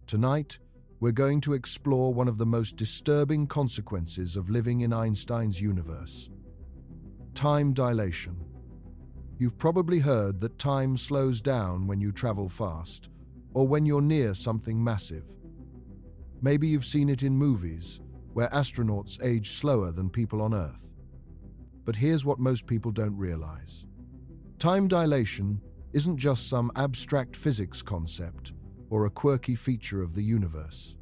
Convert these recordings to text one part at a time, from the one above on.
Tonight, we're going to explore one of the most disturbing consequences of living in Einstein's universe: time dilation. You've probably heard that time slows down when you travel fast, or when you're near something massive. Maybe you've seen it in movies, where astronauts age slower than people on Earth. But here's what most people don't realize. Time dilation isn't just some abstract physics concept or a quirky feature of the universe.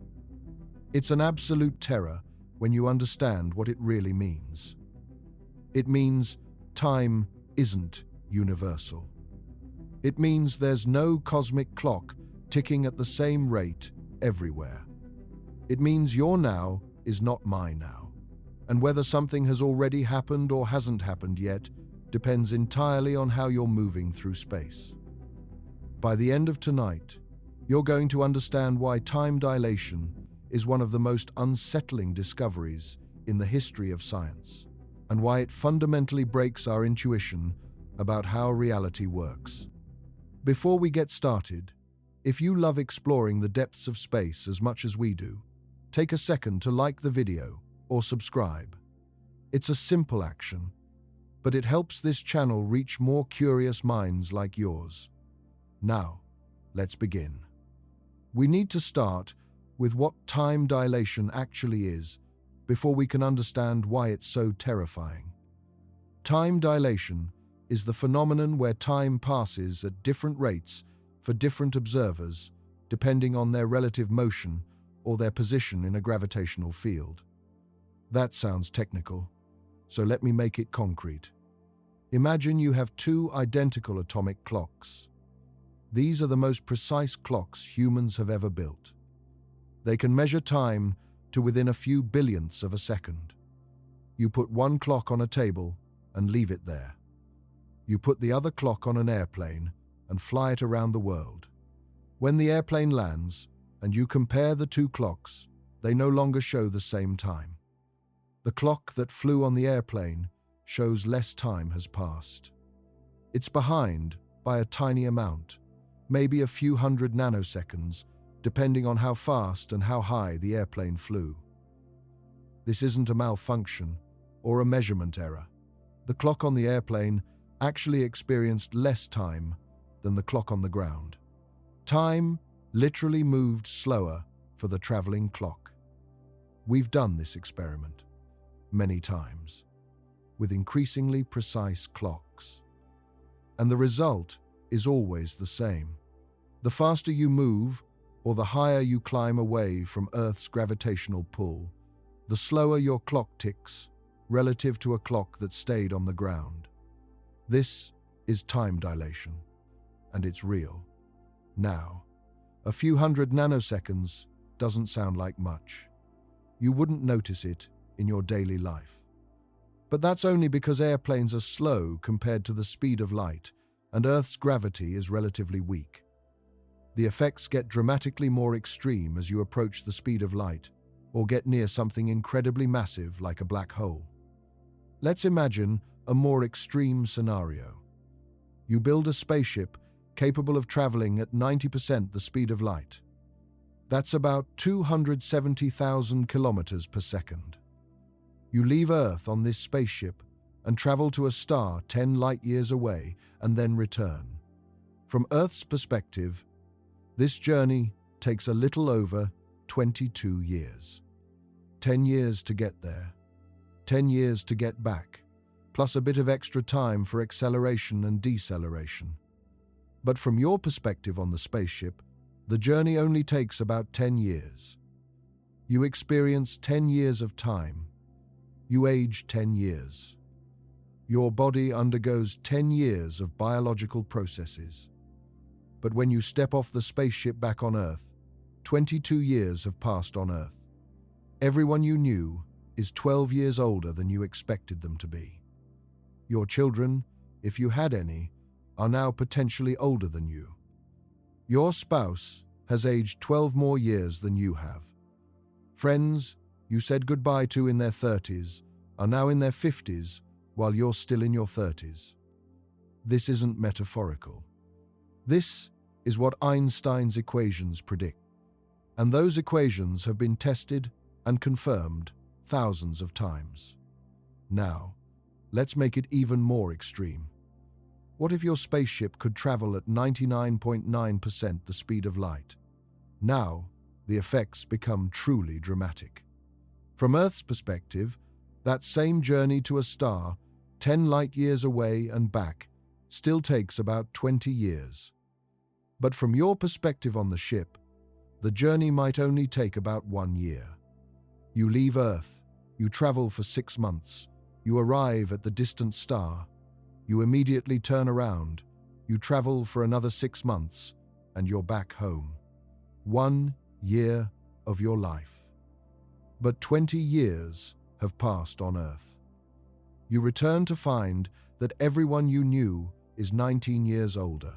It's an absolute terror when you understand what it really means. It means time isn't universal. It means there's no cosmic clock ticking at the same rate everywhere. It means your now is not my now, and whether something has already happened or hasn't happened yet depends entirely on how you're moving through space. By the end of tonight, you're going to understand why time dilation is one of the most unsettling discoveries in the history of science, and why it fundamentally breaks our intuition about how reality works. Before we get started, if you love exploring the depths of space as much as we do, take a second to like the video or subscribe. It's a simple action, but it helps this channel reach more curious minds like yours. Now, let's begin. We need to start with what time dilation actually is before we can understand why it's so terrifying. Time dilation is the phenomenon where time passes at different rates for different observers, depending on their relative motion or their position in a gravitational field. That sounds technical, so let me make it concrete. Imagine you have two identical atomic clocks. These are the most precise clocks humans have ever built. They can measure time to within a few billionths of a second. You put one clock on a table and leave it there. You put the other clock on an airplane and fly it around the world. When the airplane lands and you compare the two clocks, they no longer show the same time. The clock that flew on the airplane shows less time has passed. It's behind by a tiny amount, maybe a few hundred nanoseconds, depending on how fast and how high the airplane flew. This isn't a malfunction or a measurement error. The clock on the airplane actually experienced less time than the clock on the ground. Time literally moved slower for the traveling clock. We've done this experiment many times with increasingly precise clocks. And the result is always the same. The faster you move, or the higher you climb away from Earth's gravitational pull, the slower your clock ticks relative to a clock that stayed on the ground. This is time dilation, and it's real. Now, a few hundred nanoseconds doesn't sound like much. You wouldn't notice it in your daily life. But that's only because airplanes are slow compared to the speed of light, and Earth's gravity is relatively weak. The effects get dramatically more extreme as you approach the speed of light or get near something incredibly massive like a black hole. Let's imagine a more extreme scenario. You build a spaceship capable of traveling at 90% the speed of light. That's about 270,000 kilometers per second. You leave Earth on this spaceship and travel to a star 10 light-years away and then return. From Earth's perspective, this journey takes a little over 22 years. 10 years to get there, 10 years to get back, plus a bit of extra time for acceleration and deceleration. But from your perspective on the spaceship, the journey only takes about 10 years. You experience 10 years of time. You age 10 years. Your body undergoes 10 years of biological processes. But when you step off the spaceship back on Earth, 22 years have passed on Earth. Everyone you knew is 12 years older than you expected them to be. Your children, if you had any, are now potentially older than you. Your spouse has aged 12 more years than you have. Friends you said goodbye to in their 30s are now in their 50s while you're still in your 30s. This isn't metaphorical. This is what Einstein's equations predict. And those equations have been tested and confirmed thousands of times. Now, let's make it even more extreme. What if your spaceship could travel at 99.9% the speed of light? Now, the effects become truly dramatic. From Earth's perspective, that same journey to a star, 10 light-years away and back, still takes about 20 years. But from your perspective on the ship, the journey might only take about 1 year. You leave Earth, you travel for 6 months, you arrive at the distant star, you immediately turn around, you travel for another 6 months, and you're back home. 1 year of your life. But 20 years have passed on Earth. You return to find that everyone you knew is 19 years older.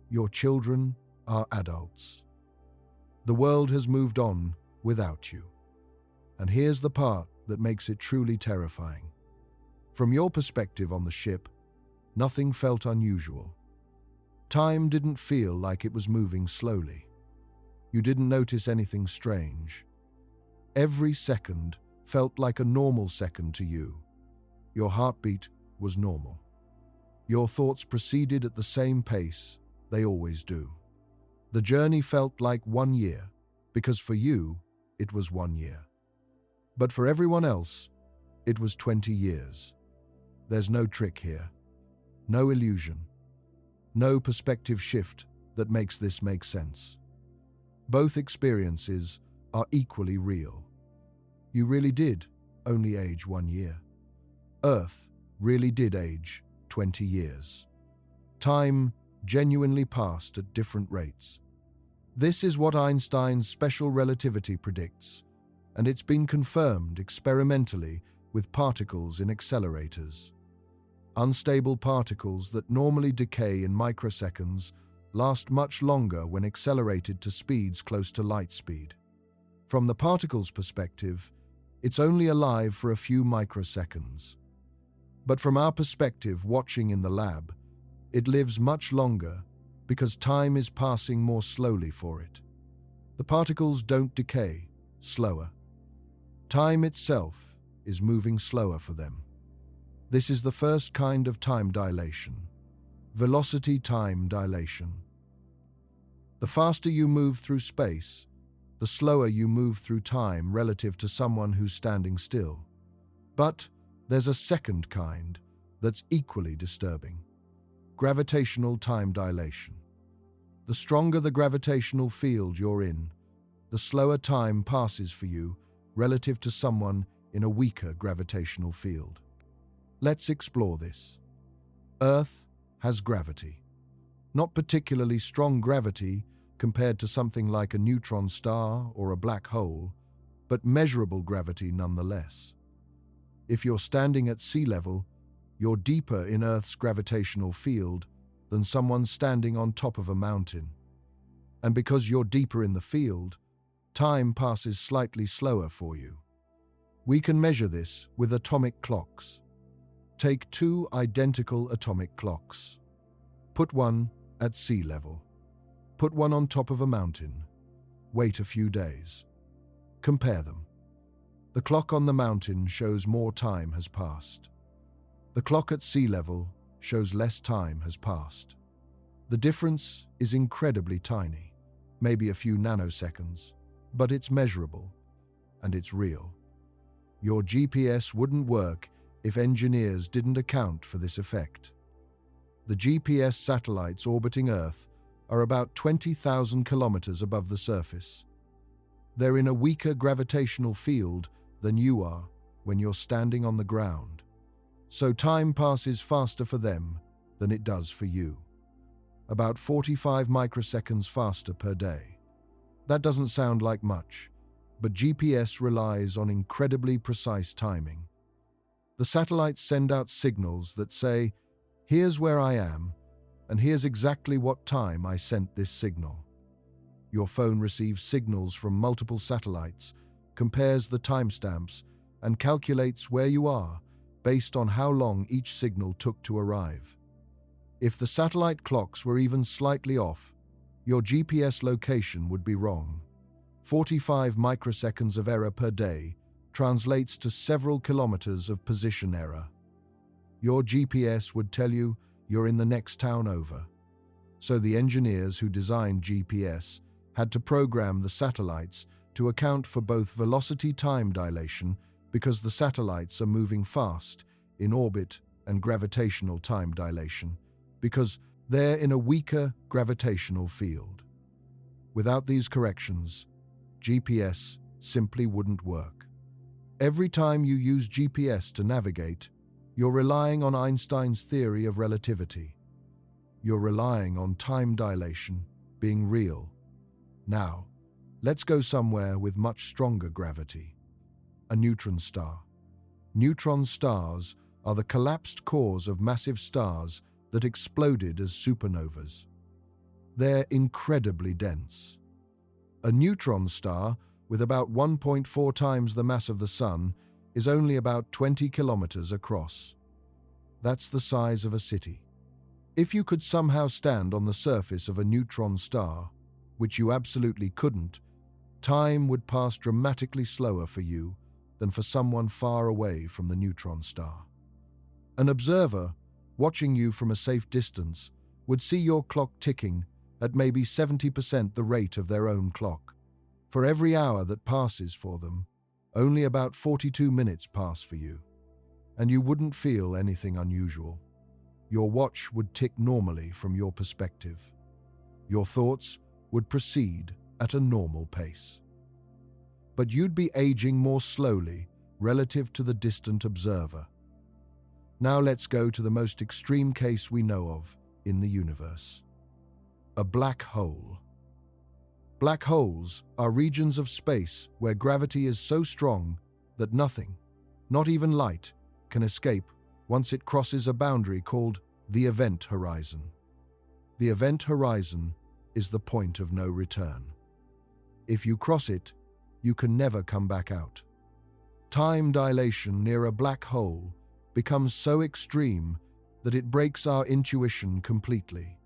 Your children are adults. The world has moved on without you. And here's the part that makes it truly terrifying. From your perspective on the ship, nothing felt unusual. Time didn't feel like it was moving slowly. You didn't notice anything strange. Every second felt like a normal second to you. Your heartbeat was normal. Your thoughts proceeded at the same pace they always do. The journey felt like 1 year, because for you, it was 1 year. But for everyone else, it was 20 years. There's no trick here, no illusion, no perspective shift that makes this make sense. Both experiences are equally real. You really did only age 1 year. Earth really did age 20 years. Time genuinely passed at different rates. This is what Einstein's special relativity predicts, and it's been confirmed experimentally with particles in accelerators. Unstable particles that normally decay in microseconds last much longer when accelerated to speeds close to light speed. From the particle's perspective, it's only alive for a few microseconds. But from our perspective watching in the lab, it lives much longer because time is passing more slowly for it. The particles don't decay, slower. Time itself is moving slower for them. This is the first kind of time dilation, velocity time dilation. The faster you move through space, the slower you move through time relative to someone who's standing still. But there's a second kind that's equally disturbing: gravitational time dilation. The stronger the gravitational field you're in, the slower time passes for you relative to someone in a weaker gravitational field. Let's explore this. Earth has gravity. Not particularly strong gravity compared to something like a neutron star or a black hole, but measurable gravity nonetheless. If you're standing at sea level, you're deeper in Earth's gravitational field than someone standing on top of a mountain. And because you're deeper in the field, time passes slightly slower for you. We can measure this with atomic clocks. Take 2 identical atomic clocks. Put one at sea level. Put one on top of a mountain. Wait a few days. Compare them. The clock on the mountain shows more time has passed. The clock at sea level shows less time has passed. The difference is incredibly tiny, maybe a few nanoseconds, but it's measurable, and it's real. Your GPS wouldn't work if engineers didn't account for this effect. The GPS satellites orbiting Earth are about 20,000 kilometers above the surface. They're in a weaker gravitational field than you are when you're standing on the ground. So time passes faster for them than it does for you. About 45 microseconds faster per day. That doesn't sound like much, but GPS relies on incredibly precise timing. The satellites send out signals that say, "Here's where I am, and here's exactly what time I sent this signal." Your phone receives signals from multiple satellites, compares the timestamps, and calculates where you are based on how long each signal took to arrive. If the satellite clocks were even slightly off, your GPS location would be wrong. 45 microseconds of error per day translates to several kilometers of position error. Your GPS would tell you you're in the next town over. So the engineers who designed GPS had to program the satellites to account for both velocity time dilation, because the satellites are moving fast in orbit, and gravitational time dilation, because they're in a weaker gravitational field. Without these corrections, GPS simply wouldn't work. Every time you use GPS to navigate, you're relying on Einstein's theory of relativity. You're relying on time dilation being real. Now, let's go somewhere with much stronger gravity. A neutron star. Neutron stars are the collapsed cores of massive stars that exploded as supernovas. They're incredibly dense. A neutron star, with about 1.4 times the mass of the Sun, is only about 20 kilometers across. That's the size of a city. If you could somehow stand on the surface of a neutron star, which you absolutely couldn't, time would pass dramatically slower for you than for someone far away from the neutron star. An observer, watching you from a safe distance, would see your clock ticking at maybe 70% the rate of their own clock. For every hour that passes for them, only about 42 minutes pass for you, and you wouldn't feel anything unusual. Your watch would tick normally from your perspective. Your thoughts would proceed at a normal pace. But you'd be aging more slowly relative to the distant observer. Now let's go to the most extreme case we know of in the universe. A black hole. Black holes are regions of space where gravity is so strong that nothing, not even light, can escape once it crosses a boundary called the event horizon. The event horizon is the point of no return. If you cross it, you can never come back out. Time dilation near a black hole becomes so extreme that it breaks our intuition completely.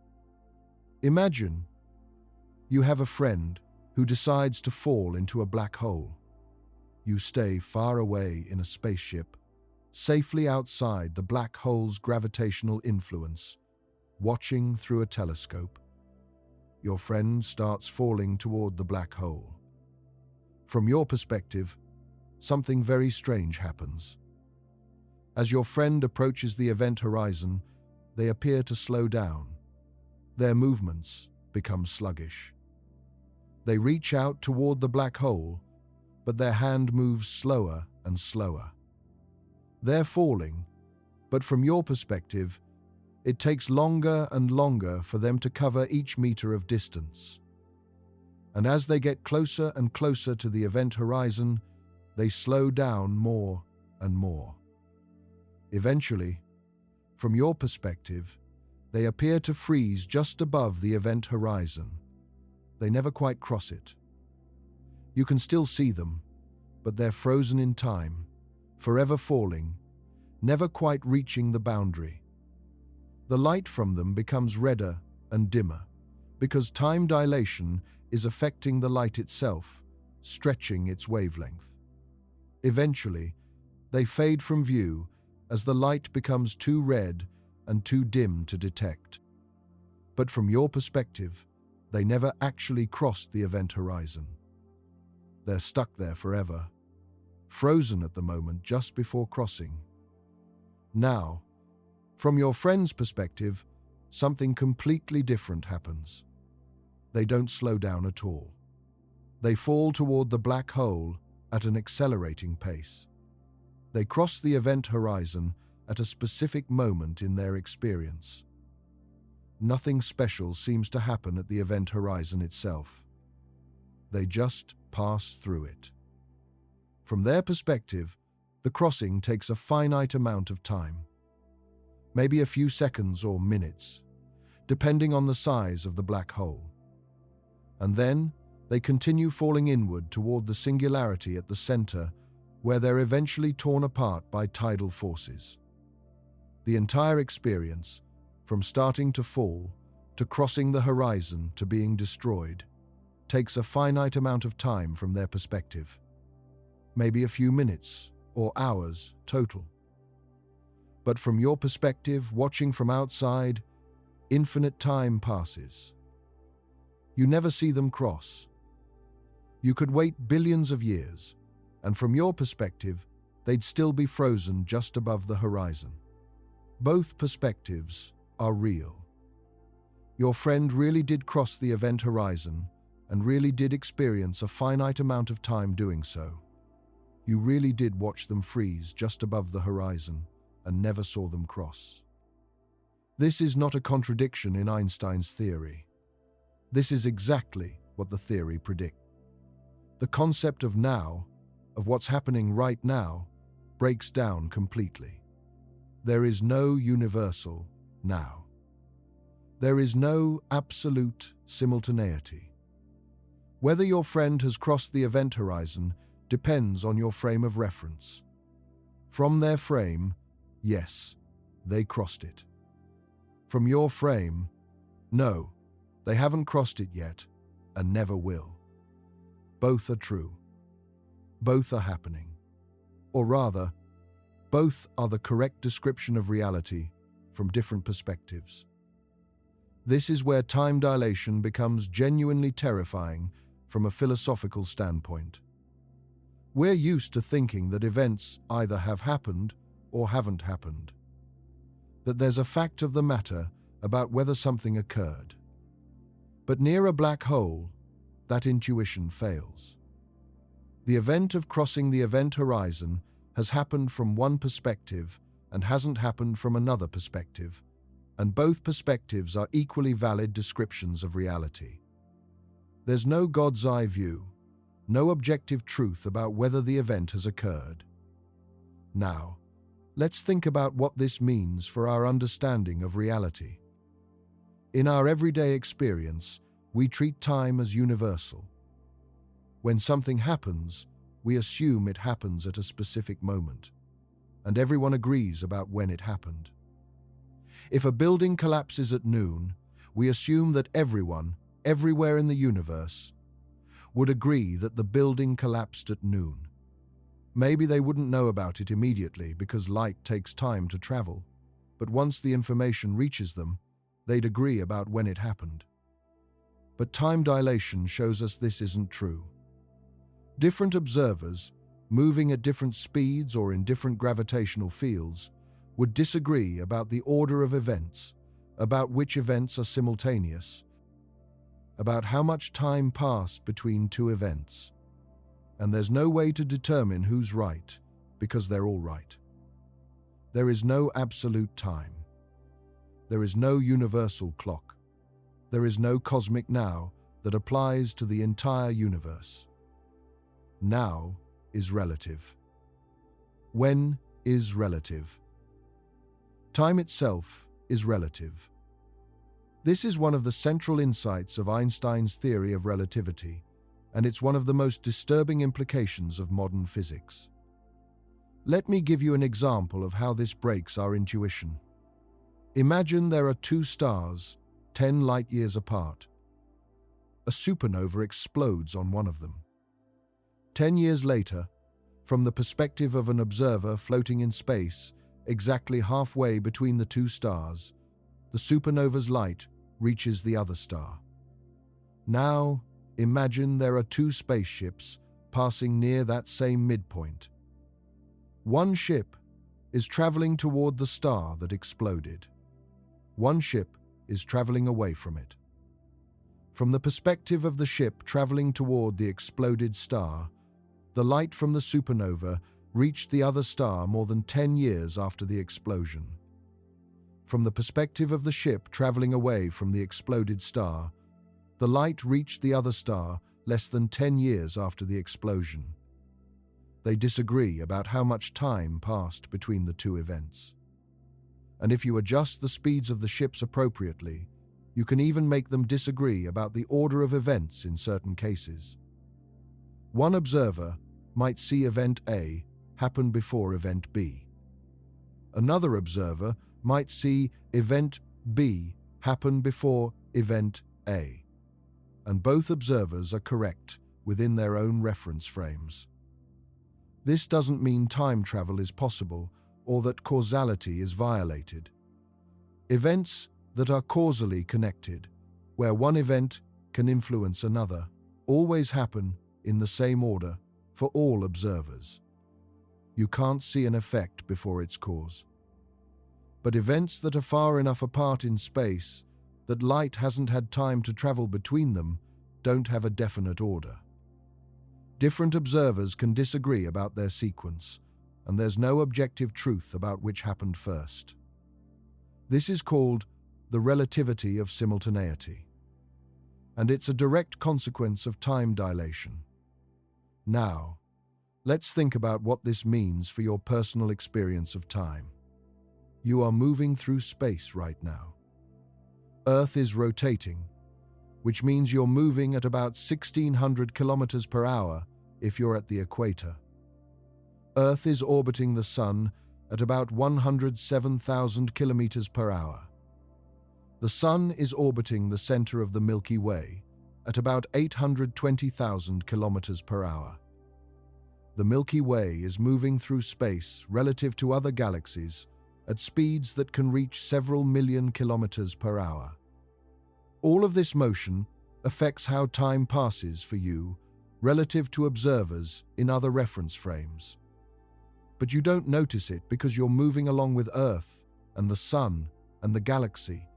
Imagine you have a friend who decides to fall into a black hole. You stay far away in a spaceship, safely outside the black hole's gravitational influence, watching through a telescope. Your friend starts falling toward the black hole. From your perspective, something very strange happens. As your friend approaches the event horizon, they appear to slow down. Their movements become sluggish. They reach out toward the black hole, but their hand moves slower and slower. They're falling, but from your perspective, it takes longer and longer for them to cover each meter of distance. And as they get closer and closer to the event horizon, they slow down more and more. Eventually, from your perspective, they appear to freeze just above the event horizon. They never quite cross it. You can still see them, but they're frozen in time, forever falling, never quite reaching the boundary. The light from them becomes redder and dimmer, because time dilation is affecting the light itself, stretching its wavelength. Eventually, they fade from view as the light becomes too red and too dim to detect. But from your perspective, they never actually crossed the event horizon. They're stuck there forever, frozen at the moment just before crossing. Now, from your friend's perspective, something completely different happens. They don't slow down at all. They fall toward the black hole at an accelerating pace. They cross the event horizon at a specific moment in their experience. Nothing special seems to happen at the event horizon itself. They just pass through it. From their perspective, the crossing takes a finite amount of time, maybe a few seconds or minutes, depending on the size of the black hole. And then they continue falling inward toward the singularity at the center, where they're eventually torn apart by tidal forces. The entire experience, from starting to fall, to crossing the horizon, to being destroyed, takes a finite amount of time from their perspective. Maybe a few minutes or hours total. But from your perspective, watching from outside, infinite time passes. You never see them cross. You could wait billions of years, and from your perspective, they'd still be frozen just above the horizon. Both perspectives are real. Your friend really did cross the event horizon and really did experience a finite amount of time doing so. You really did watch them freeze just above the horizon and never saw them cross. This is not a contradiction in Einstein's theory. This is exactly what the theory predicts. The concept of now, of what's happening right now, breaks down completely. There is no universal now. There is no absolute simultaneity. Whether your friend has crossed the event horizon depends on your frame of reference. From their frame, yes, they crossed it. From your frame, no, they haven't crossed it yet and never will. Both are true. Both are happening. Or rather, both are the correct description of reality from different perspectives. This is where time dilation becomes genuinely terrifying from a philosophical standpoint. We're used to thinking that events either have happened or haven't happened. That there's a fact of the matter about whether something occurred. But near a black hole, that intuition fails. The event of crossing the event horizon has happened from one perspective and hasn't happened from another perspective, and both perspectives are equally valid descriptions of reality. There's no God's eye view, no objective truth about whether the event has occurred. Now, let's think about what this means for our understanding of reality. In our everyday experience, we treat time as universal. When something happens, we assume it happens at a specific moment, and everyone agrees about when it happened. If a building collapses at noon, we assume that everyone, everywhere in the universe, would agree that the building collapsed at noon. Maybe they wouldn't know about it immediately because light takes time to travel, but once the information reaches them, they'd agree about when it happened. But time dilation shows us this isn't true. Different observers, moving at different speeds or in different gravitational fields, would disagree about the order of events, about which events are simultaneous, about how much time passed between two events. And there's no way to determine who's right, because they're all right. There is no absolute time. There is no universal clock. There is no cosmic now that applies to the entire universe. Now is relative. When is relative. Time itself is relative. This is one of the central insights of Einstein's theory of relativity, and it's one of the most disturbing implications of modern physics. Let me give you an example of how this breaks our intuition. Imagine there are two stars, 10 light-years apart. A supernova explodes on one of them. 10 years later, from the perspective of an observer floating in space, exactly halfway between the two stars, the supernova's light reaches the other star. Now, imagine there are two spaceships passing near that same midpoint. One ship is traveling toward the star that exploded. One ship is traveling away from it. From the perspective of the ship traveling toward the exploded star, the light from the supernova reached the other star more than 10 years after the explosion. From the perspective of the ship traveling away from the exploded star, the light reached the other star less than 10 years after the explosion. They disagree about how much time passed between the two events. And if you adjust the speeds of the ships appropriately, you can even make them disagree about the order of events in certain cases. One observer might see event A happen before event B. Another observer might see event B happen before event A. and both observers are correct within their own reference frames. This doesn't mean time travel is possible or that causality is violated. Events that are causally connected, where one event can influence another, always happen in the same order for all observers. You can't see an effect before its cause. But events that are far enough apart in space that light hasn't had time to travel between them don't have a definite order. Different observers can disagree about their sequence, and there's no objective truth about which happened first. This is called the relativity of simultaneity, and it's a direct consequence of time dilation. Now, let's think about what this means for your personal experience of time. You are moving through space right now. Earth is rotating, which means you're moving at about 1,600 kilometers per hour if you're at the equator. Earth is orbiting the Sun at about 107,000 kilometers per hour. The Sun is orbiting the center of the Milky Way at about 820,000 kilometers per hour. The Milky Way is moving through space relative to other galaxies at speeds that can reach several million kilometers per hour. All of this motion affects how time passes for you relative to observers in other reference frames. But you don't notice it because you're moving along with Earth and the Sun and the galaxy.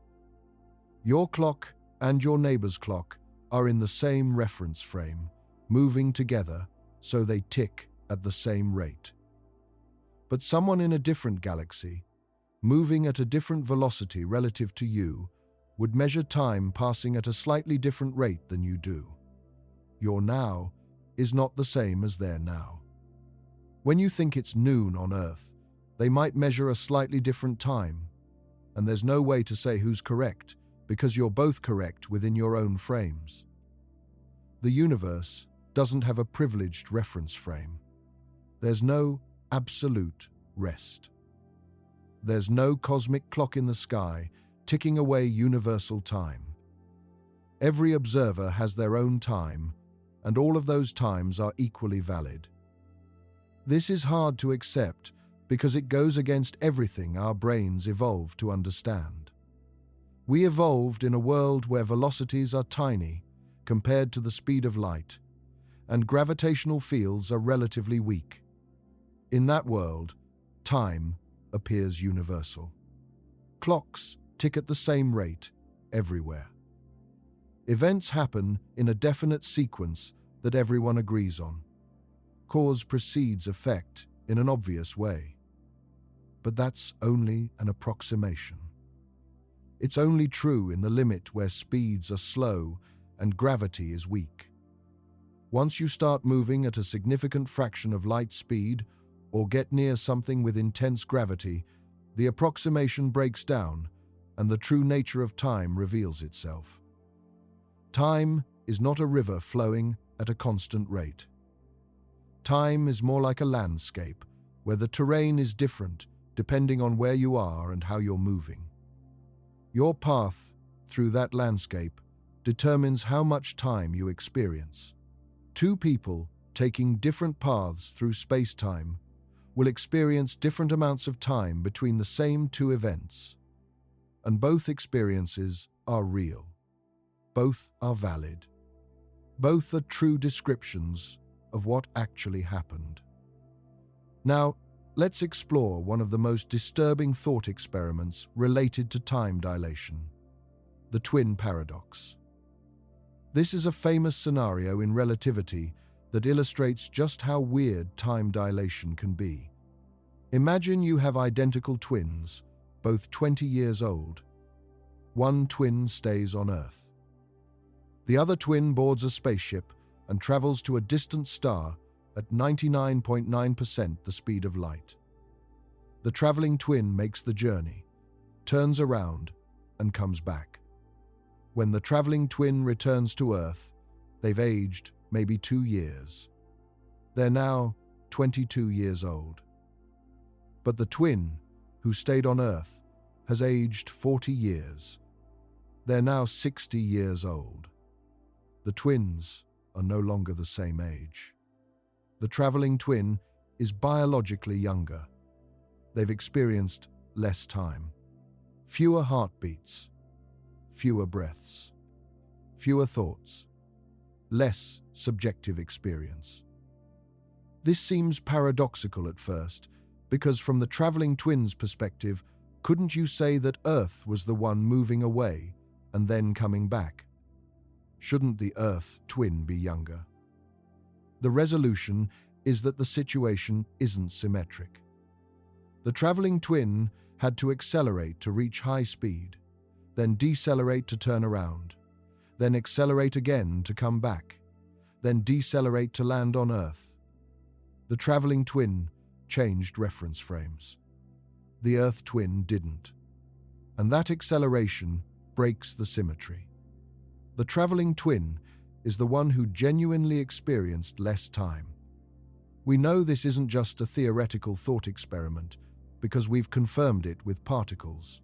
Your clock and your neighbor's clock are in the same reference frame, moving together so they tick at the same rate. But someone in a different galaxy, moving at a different velocity relative to you, would measure time passing at a slightly different rate than you do. Your now is not the same as their now. When you think it's noon on Earth, they might measure a slightly different time, and there's no way to say who's correct because you're both correct within your own frames. The universe doesn't have a privileged reference frame. There's no absolute rest. There's no cosmic clock in the sky ticking away universal time. Every observer has their own time, and all of those times are equally valid. This is hard to accept because it goes against everything our brains evolved to understand. We evolved in a world where velocities are tiny compared to the speed of light, and gravitational fields are relatively weak. In that world, time appears universal. Clocks tick at the same rate everywhere. Events happen in a definite sequence that everyone agrees on. Cause precedes effect in an obvious way. But that's only an approximation. It's only true in the limit where speeds are slow and gravity is weak. Once you start moving at a significant fraction of light speed or get near something with intense gravity, the approximation breaks down and the true nature of time reveals itself. Time is not a river flowing at a constant rate. Time is more like a landscape where the terrain is different depending on where you are and how you're moving. Your path through that landscape determines how much time you experience. Two people taking different paths through space-time will experience different amounts of time between the same two events. And both experiences are real. Both are valid. Both are true descriptions of what actually happened. Now, let's explore one of the most disturbing thought experiments related to time dilation: the twin paradox. This is a famous scenario in relativity that illustrates just how weird time dilation can be. Imagine you have identical twins, both 20 years old. One twin stays on Earth. The other twin boards a spaceship and travels to a distant star at 99.9% the speed of light. The traveling twin makes the journey, turns around, and comes back. When the traveling twin returns to Earth, they've aged maybe 2 years. They're now 22 years old. But the twin, who stayed on Earth, has aged 40 years. They're now 60 years old. The twins are no longer the same age. The traveling twin is biologically younger. They've experienced less time, fewer heartbeats, fewer breaths, fewer thoughts, less subjective experience. This seems paradoxical at first, because from the traveling twin's perspective, couldn't you say that Earth was the one moving away and then coming back? Shouldn't the Earth twin be younger? The resolution is that the situation isn't symmetric. The traveling twin had to accelerate to reach high speed, then decelerate to turn around, then accelerate again to come back, then decelerate to land on Earth. The traveling twin changed reference frames. The Earth twin didn't. And that acceleration breaks the symmetry. The traveling twin is the one who genuinely experienced less time. We know this isn't just a theoretical thought experiment because we've confirmed it with particles.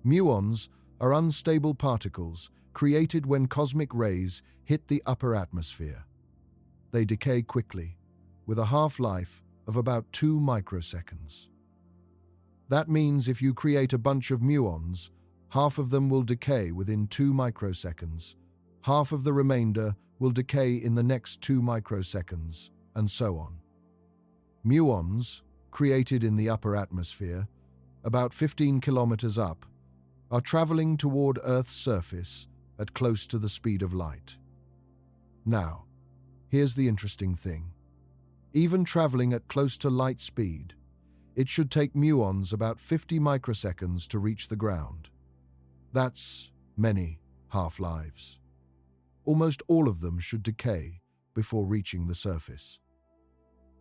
Muons are unstable particles created when cosmic rays hit the upper atmosphere. They decay quickly, with a half-life of about 2 microseconds. That means if you create a bunch of muons, half of them will decay within 2 microseconds, half of the remainder will decay in the next 2 microseconds, and so on. Muons, created in the upper atmosphere, about 15 kilometers up, are traveling toward Earth's surface at close to the speed of light. Now, here's the interesting thing. Even traveling at close to light speed, it should take muons about 50 microseconds to reach the ground. That's many half-lives. Almost all of them should decay before reaching the surface.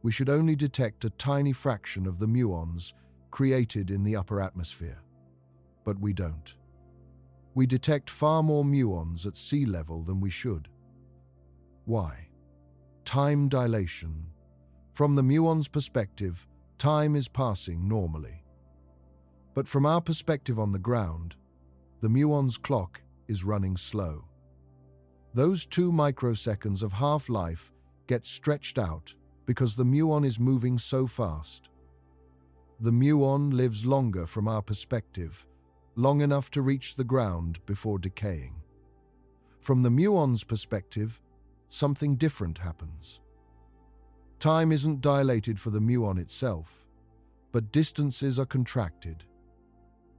We should only detect a tiny fraction of the muons created in the upper atmosphere. But we don't. We detect far more muons at sea level than we should. Why? Time dilation. From the muon's perspective, time is passing normally. But from our perspective on the ground, the muon's clock is running slow. Those 2 microseconds of half-life get stretched out because the muon is moving so fast. The muon lives longer from our perspective, long enough to reach the ground before decaying. From the muon's perspective, something different happens. Time isn't dilated for the muon itself, but distances are contracted.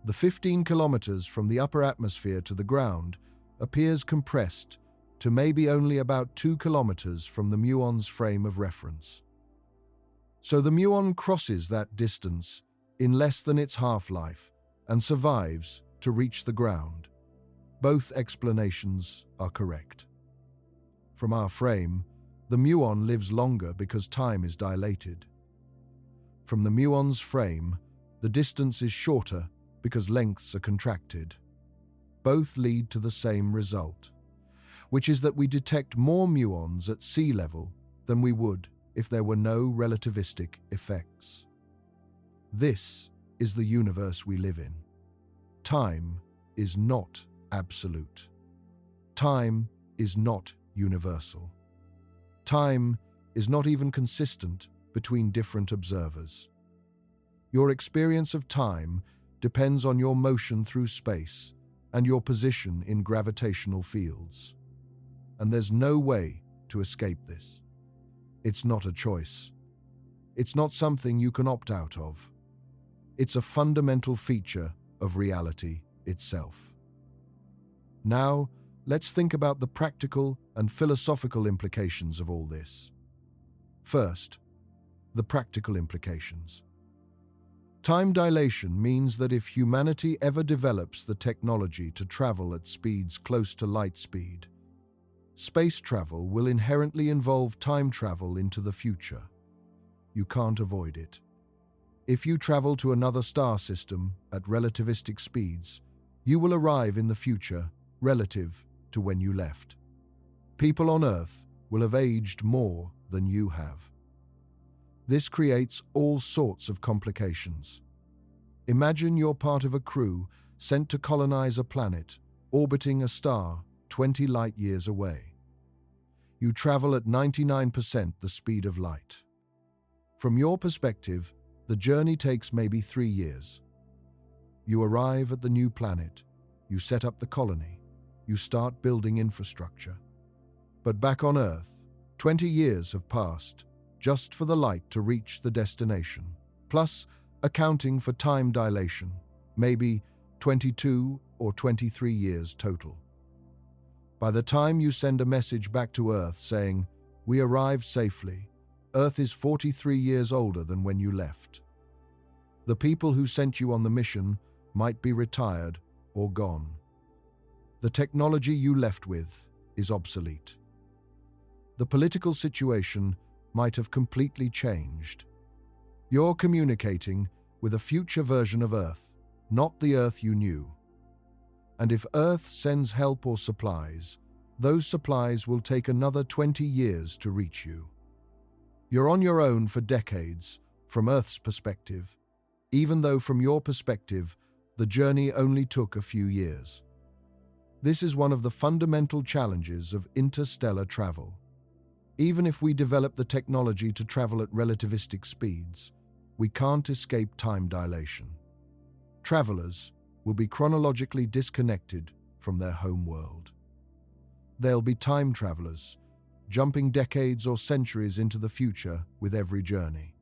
The 15 kilometers from the upper atmosphere to the ground appears compressed to maybe only about 2 kilometers from the muon's frame of reference. So the muon crosses that distance in less than its half-life and survives to reach the ground. Both explanations are correct. From our frame, the muon lives longer because time is dilated. From the muon's frame, the distance is shorter because lengths are contracted. Both lead to the same result, which is that we detect more muons at sea level than we would if there were no relativistic effects. This is the universe we live in. Time is not absolute. Time is not universal. Time is not even consistent between different observers. Your experience of time depends on your motion through space and your position in gravitational fields. And there's no way to escape this. It's not a choice. It's not something you can opt out of. It's a fundamental feature of reality itself. Now, let's think about the practical and philosophical implications of all this. First, the practical implications. Time dilation means that if humanity ever develops the technology to travel at speeds close to light speed, space travel will inherently involve time travel into the future. You can't avoid it. If you travel to another star system at relativistic speeds, you will arrive in the future relative to when you left. People on Earth will have aged more than you have. This creates all sorts of complications. Imagine you're part of a crew sent to colonize a planet, orbiting a star 20 light-years away. You travel at 99% the speed of light. From your perspective, the journey takes maybe 3 years. You arrive at the new planet, you set up the colony, you start building infrastructure. But back on Earth, 20 years have passed just for the light to reach the destination, plus accounting for time dilation, maybe 22 or 23 years total. By the time you send a message back to Earth saying, "We arrived safely," Earth is 43 years older than when you left. The people who sent you on the mission might be retired or gone. The technology you left with is obsolete. The political situation might have completely changed. You're communicating with a future version of Earth, not the Earth you knew. And if Earth sends help or supplies, those supplies will take another 20 years to reach you. You're on your own for decades, from Earth's perspective, even though from your perspective, the journey only took a few years. This is one of the fundamental challenges of interstellar travel. Even if we develop the technology to travel at relativistic speeds, we can't escape time dilation. Travelers will be chronologically disconnected from their home world. They'll be time travelers, jumping decades or centuries into the future with every journey.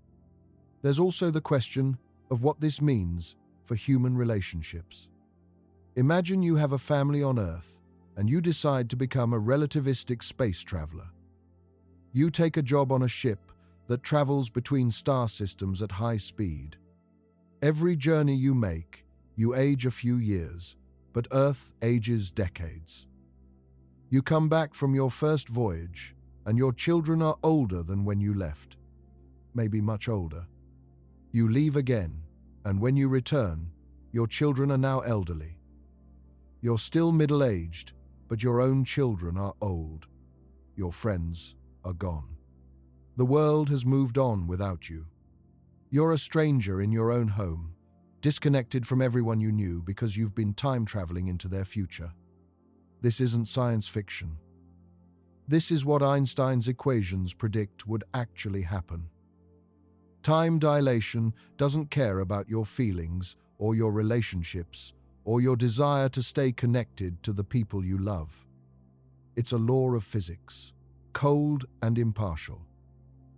There's also the question of what this means for human relationships. Imagine you have a family on Earth and you decide to become a relativistic space traveler. You take a job on a ship that travels between star systems at high speed. Every journey you make, you age a few years, but Earth ages decades. You come back from your first voyage, and your children are older than when you left, maybe much older. You leave again, and when you return, your children are now elderly. You're still middle-aged, but your own children are old. Your friends are gone. The world has moved on without you. You're a stranger in your own home, disconnected from everyone you knew because you've been time traveling into their future. This isn't science fiction. This is what Einstein's equations predict would actually happen. Time dilation doesn't care about your feelings or your relationships or your desire to stay connected to the people you love. It's a law of physics, cold and impartial.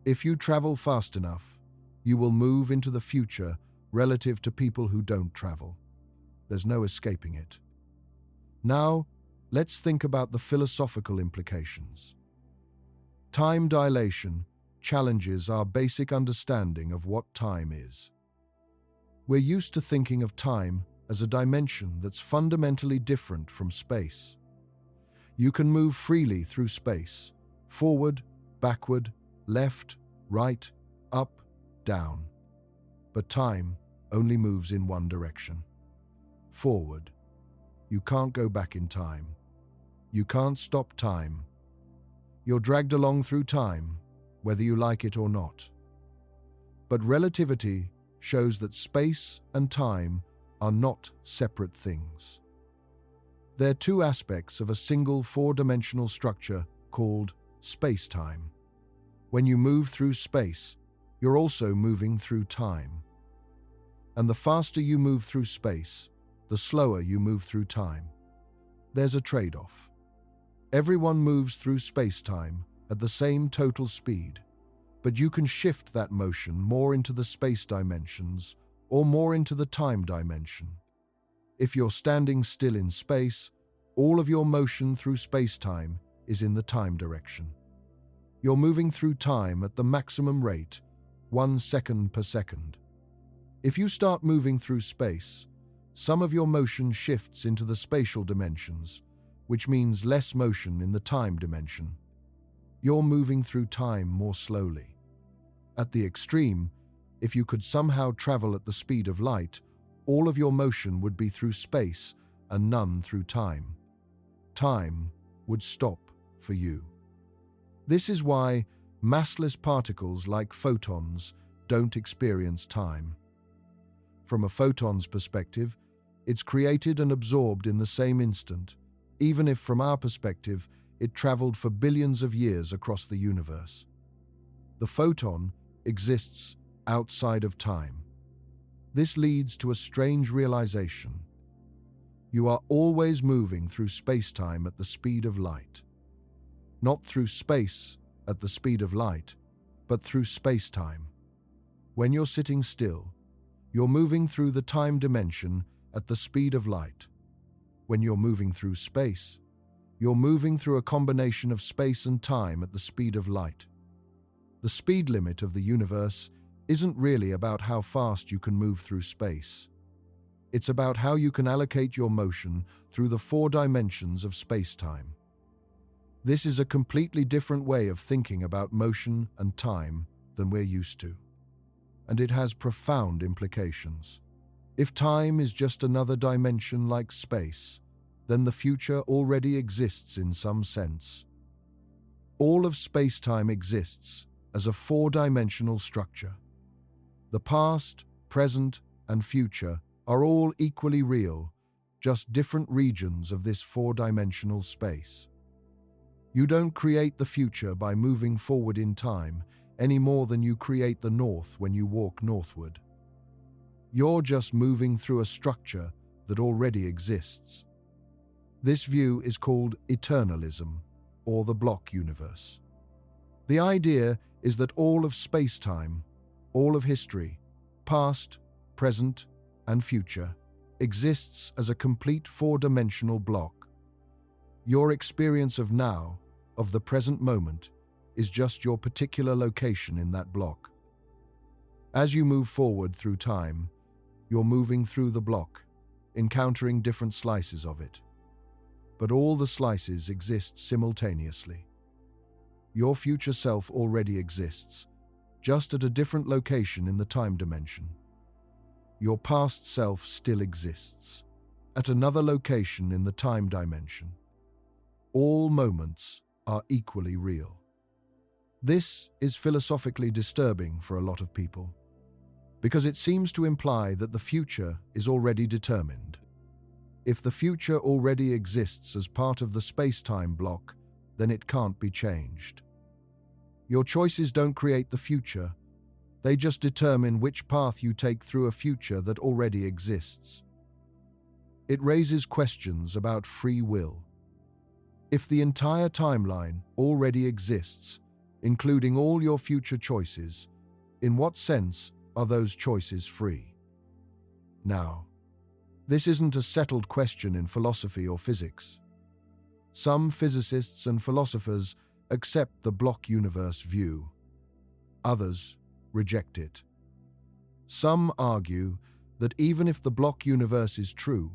If you travel fast enough, you will move into the future relative to people who don't travel. There's no escaping it. Now, let's think about the philosophical implications. Time dilation challenges our basic understanding of what time is. We're used to thinking of time as a dimension that's fundamentally different from space. You can move freely through space, forward, backward, left, right, up, down. But time only moves in one direction. Forward. You can't go back in time. You can't stop time. You're dragged along through time, whether you like it or not. But relativity shows that space and time are not separate things. They're two aspects of a single four-dimensional structure called space-time. When you move through space, you're also moving through time. And the faster you move through space, the slower you move through time. There's a trade-off. Everyone moves through space-time at the same total speed, but you can shift that motion more into the space dimensions or more into the time dimension. If you're standing still in space, all of your motion through space-time is in the time direction. You're moving through time at the maximum rate, 1 second per second. If you start moving through space, some of your motion shifts into the spatial dimensions, which means less motion in the time dimension. You're moving through time more slowly. At the extreme, if you could somehow travel at the speed of light, all of your motion would be through space and none through time. Time would stop for you. This is why massless particles like photons don't experience time. From a photon's perspective, it's created and absorbed in the same instant, even if from our perspective it traveled for billions of years across the universe. The photon exists outside of time. This leads to a strange realization. You are always moving through space-time at the speed of light. Not through space at the speed of light, but through space-time. When you're sitting still, you're moving through the time dimension at the speed of light. When you're moving through space, you're moving through a combination of space and time at the speed of light. The speed limit of the universe isn't really about how fast you can move through space. It's about how you can allocate your motion through the 4 dimensions of space-time. This is a completely different way of thinking about motion and time than we're used to. And it has profound implications. If time is just another dimension like space, then the future already exists in some sense. All of space-time exists as a 4-dimensional structure. The past, present, and future are all equally real, just different regions of this 4-dimensional space. You don't create the future by moving forward in time any more than you create the north when you walk northward. You're just moving through a structure that already exists. This view is called eternalism, or the block universe. The idea is that all of space-time, all of history, past, present, and future, exists as a complete 4-dimensional block. Your experience of now, of the present moment, is just your particular location in that block. As you move forward through time, you're moving through the block, encountering different slices of it. But all the slices exist simultaneously. Your future self already exists, just at a different location in the time dimension. Your past self still exists, at another location in the time dimension. All moments are equally real. This is philosophically disturbing for a lot of people, because it seems to imply that the future is already determined. If the future already exists as part of the space-time block, then it can't be changed. Your choices don't create the future, they just determine which path you take through a future that already exists. It raises questions about free will. If the entire timeline already exists, including all your future choices, in what sense are those choices free? Now, this isn't a settled question in philosophy or physics. Some physicists and philosophers accept the block universe view. Others reject it. Some argue that even if the block universe is true,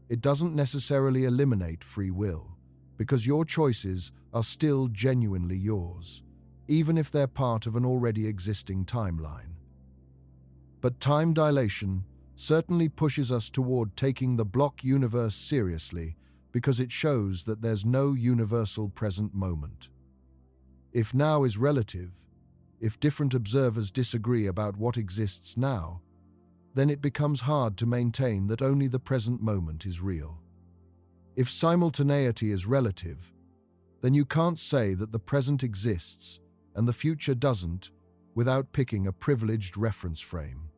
it doesn't necessarily eliminate free will, because your choices are still genuinely yours, even if they're part of an already existing timeline. But time dilation certainly pushes us toward taking the block universe seriously because it shows that there's no universal present moment. If now is relative, if different observers disagree about what exists now, then it becomes hard to maintain that only the present moment is real. If simultaneity is relative, then you can't say that the present exists and the future doesn't without picking a privileged reference frame.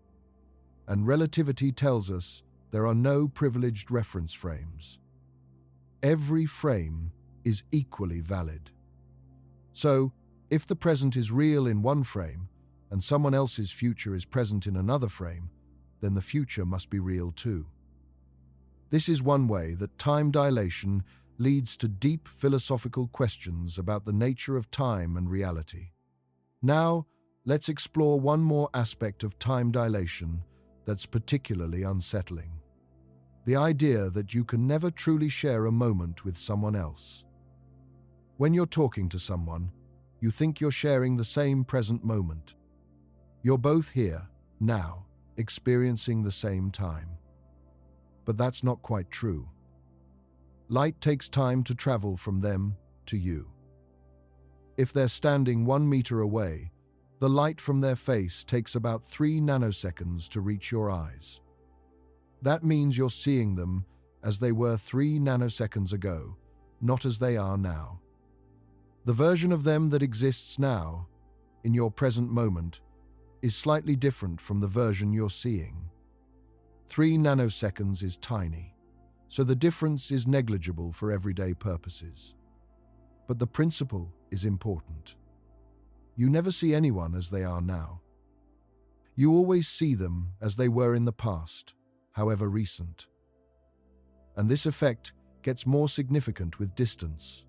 And relativity tells us there are no privileged reference frames. Every frame is equally valid. So, if the present is real in one frame and someone else's future is present in another frame, then the future must be real too. This is one way that time dilation leads to deep philosophical questions about the nature of time and reality. Now, let's explore one more aspect of time dilation that's particularly unsettling. The idea that you can never truly share a moment with someone else. When you're talking to someone, you think you're sharing the same present moment. You're both here, now, experiencing the same time. But that's not quite true. Light takes time to travel from them to you. If they're standing 1 meter away, the light from their face takes about 3 nanoseconds to reach your eyes. That means you're seeing them as they were 3 nanoseconds ago, not as they are now. The version of them that exists now, in your present moment, is slightly different from the version you're seeing. 3 nanoseconds is tiny, so the difference is negligible for everyday purposes. But the principle is important. You never see anyone as they are now. You always see them as they were in the past, however recent. And this effect gets more significant with distance.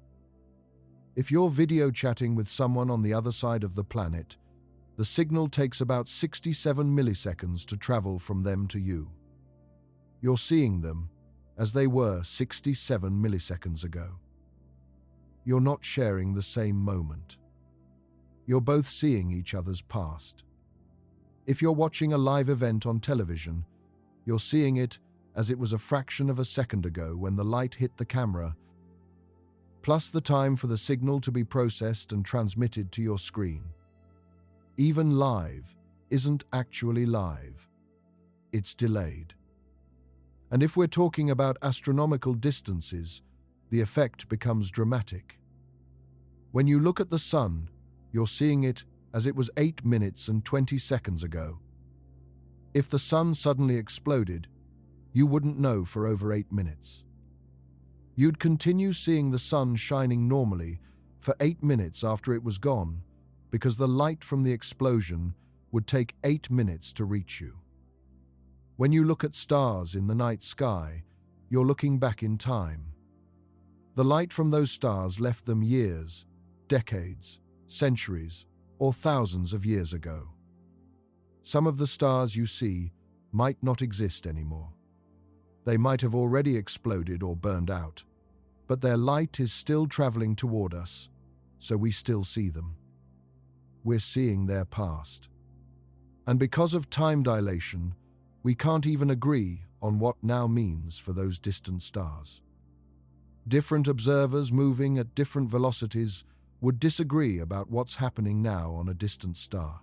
If you're video chatting with someone on the other side of the planet, the signal takes about 67 milliseconds to travel from them to you. You're seeing them as they were 67 milliseconds ago. You're not sharing the same moment. You're both seeing each other's past. If you're watching a live event on television, you're seeing it as it was a fraction of a second ago when the light hit the camera, plus the time for the signal to be processed and transmitted to your screen. Even live isn't actually live. It's delayed. And if we're talking about astronomical distances, the effect becomes dramatic. When you look at the sun, you're seeing it as it was 8 minutes and 20 seconds ago. If the sun suddenly exploded, you wouldn't know for over 8 minutes. You'd continue seeing the sun shining normally for 8 minutes after it was gone, because the light from the explosion would take 8 minutes to reach you. When you look at stars in the night sky, you're looking back in time. The light from those stars left them years, decades, centuries, or thousands of years ago. Some of the stars you see might not exist anymore. They might have already exploded or burned out, but their light is still traveling toward us, so we still see them. We're seeing their past. And because of time dilation, we can't even agree on what now means for those distant stars. Different observers moving at different velocities would disagree about what's happening now on a distant star.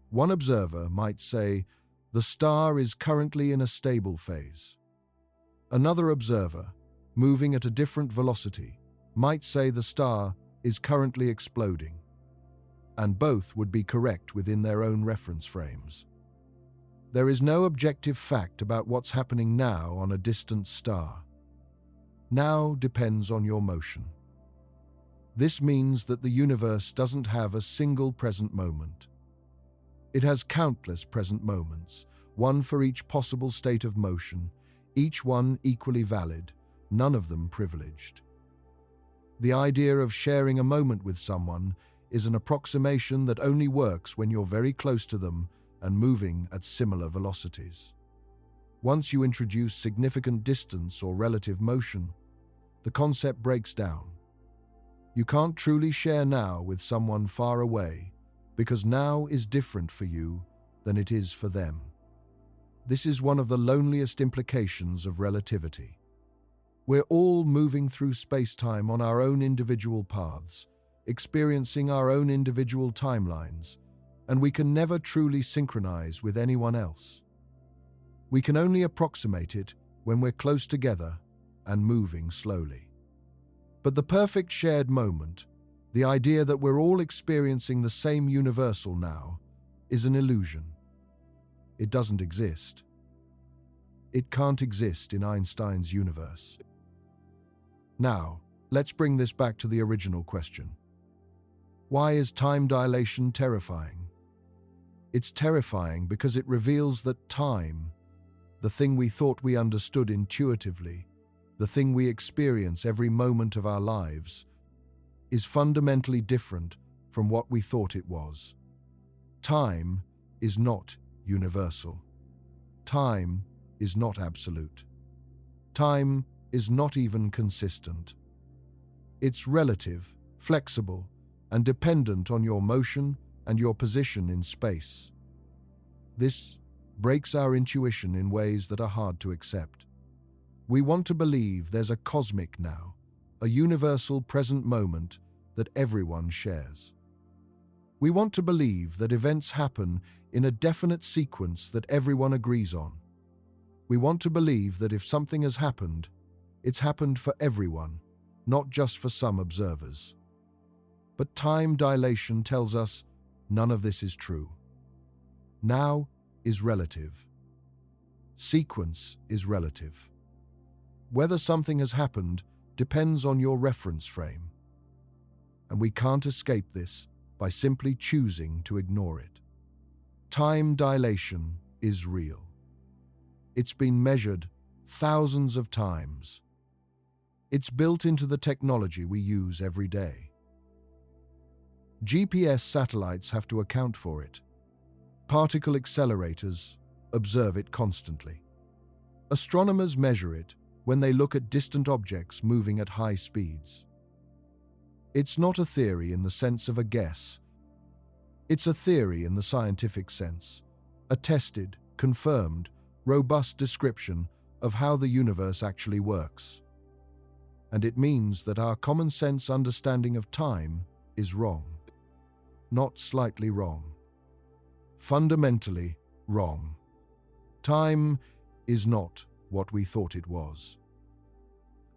One observer might say the star is currently in a stable phase. Another observer, moving at a different velocity, might say the star is currently exploding. And both would be correct within their own reference frames. There is no objective fact about what's happening now on a distant star. Now depends on your motion. This means that the universe doesn't have a single present moment. It has countless present moments, one for each possible state of motion, each one equally valid, none of them privileged. The idea of sharing a moment with someone is an approximation that only works when you're very close to them and moving at similar velocities. Once you introduce significant distance or relative motion, the concept breaks down. You can't truly share now with someone far away because now is different for you than it is for them. This is one of the loneliest implications of relativity. We're all moving through space-time on our own individual paths, experiencing our own individual timelines, and we can never truly synchronize with anyone else. We can only approximate it when we're close together and moving slowly. But the perfect shared moment, the idea that we're all experiencing the same universal now, is an illusion. It doesn't exist. It can't exist in Einstein's universe. Now, let's bring this back to the original question. Why is time dilation terrifying? It's terrifying because it reveals that time, the thing we thought we understood intuitively, the thing we experience every moment of our lives, is fundamentally different from what we thought it was. Time is not universal. Time is not absolute. Time is not even consistent. It's relative, flexible, and dependent on your motion and your position in space. This breaks our intuition in ways that are hard to accept. We want to believe there's a cosmic now, a universal present moment that everyone shares. We want to believe that events happen in a definite sequence that everyone agrees on. We want to believe that if something has happened, it's happened for everyone, not just for some observers. But time dilation tells us none of this is true. Now is relative. Sequence is relative. Whether something has happened depends on your reference frame. And we can't escape this by simply choosing to ignore it. Time dilation is real. It's been measured thousands of times. It's built into the technology we use every day. GPS satellites have to account for it. Particle accelerators observe it constantly. Astronomers measure it when they look at distant objects moving at high speeds. It's not a theory in the sense of a guess. It's a theory in the scientific sense, a tested, confirmed, robust description of how the universe actually works. And it means that our common sense understanding of time is wrong. Not slightly wrong. Fundamentally wrong. Time is not what we thought it was.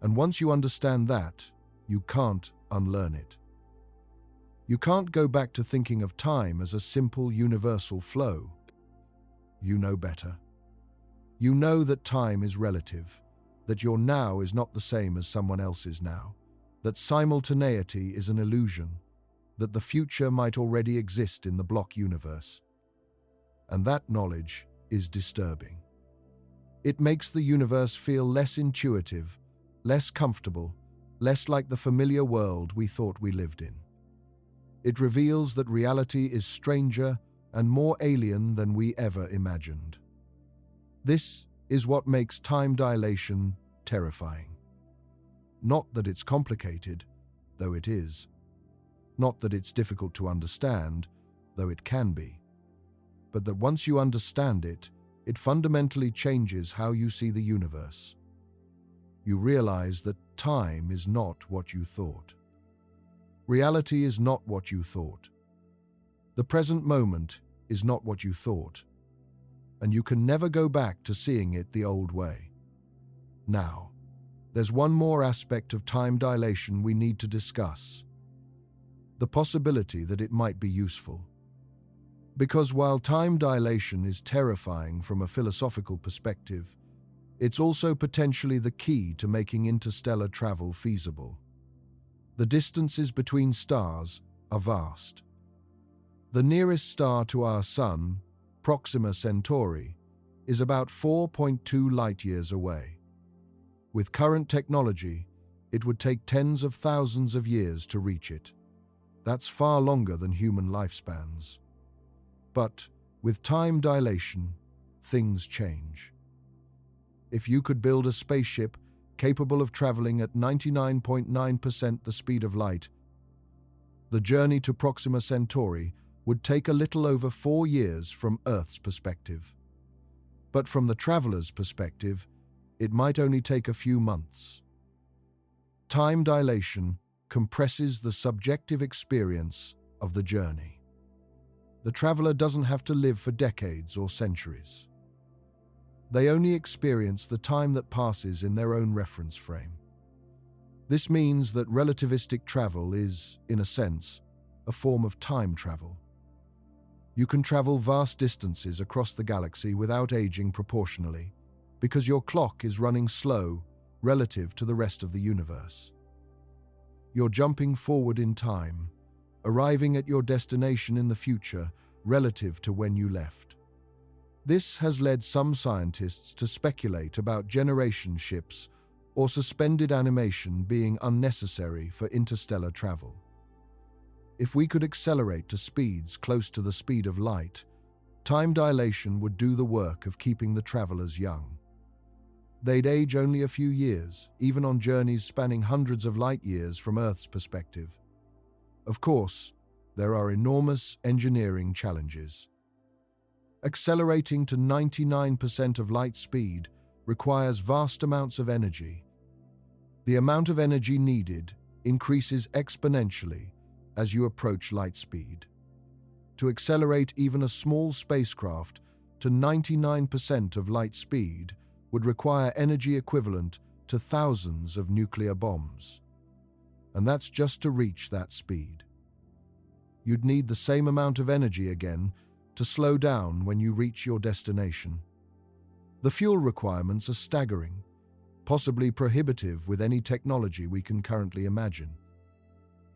And once you understand that, you can't unlearn it. You can't go back to thinking of time as a simple universal flow. You know better. You know that time is relative, that your now is not the same as someone else's now, that simultaneity is an illusion, that the future might already exist in the block universe. And that knowledge is disturbing. It makes the universe feel less intuitive, less comfortable, less like the familiar world we thought we lived in. It reveals that reality is stranger and more alien than we ever imagined. This is what makes time dilation terrifying. Not that it's complicated, though it is. Not that it's difficult to understand, though it can be. But that once you understand it, it fundamentally changes how you see the universe. You realize that time is not what you thought. Reality is not what you thought. The present moment is not what you thought. And you can never go back to seeing it the old way. Now, there's one more aspect of time dilation we need to discuss. The possibility that it might be useful. Because while time dilation is terrifying from a philosophical perspective, it's also potentially the key to making interstellar travel feasible. The distances between stars are vast. The nearest star to our Sun, Proxima Centauri, is about 4.2 light-years away. With current technology, it would take tens of thousands of years to reach it. That's far longer than human lifespans. But with time dilation, things change. If you could build a spaceship capable of traveling at 99.9% the speed of light, the journey to Proxima Centauri would take a little over 4 years from Earth's perspective. But from the traveler's perspective, it might only take a few months. Time dilation compresses the subjective experience of the journey. The traveler doesn't have to live for decades or centuries. They only experience the time that passes in their own reference frame. This means that relativistic travel is, in a sense, a form of time travel. You can travel vast distances across the galaxy without aging proportionally, because your clock is running slow relative to the rest of the universe. You're jumping forward in time, arriving at your destination in the future relative to when you left. This has led some scientists to speculate about generation ships or suspended animation being unnecessary for interstellar travel. If we could accelerate to speeds close to the speed of light, time dilation would do the work of keeping the travelers young. They'd age only a few years, even on journeys spanning hundreds of light years from Earth's perspective. Of course, there are enormous engineering challenges. Accelerating to 99% of light speed requires vast amounts of energy. The amount of energy needed increases exponentially as you approach light speed. To accelerate even a small spacecraft to 99% of light speed would require energy equivalent to thousands of nuclear bombs. And that's just to reach that speed. You'd need the same amount of energy again to slow down when you reach your destination. The fuel requirements are staggering, possibly prohibitive with any technology we can currently imagine.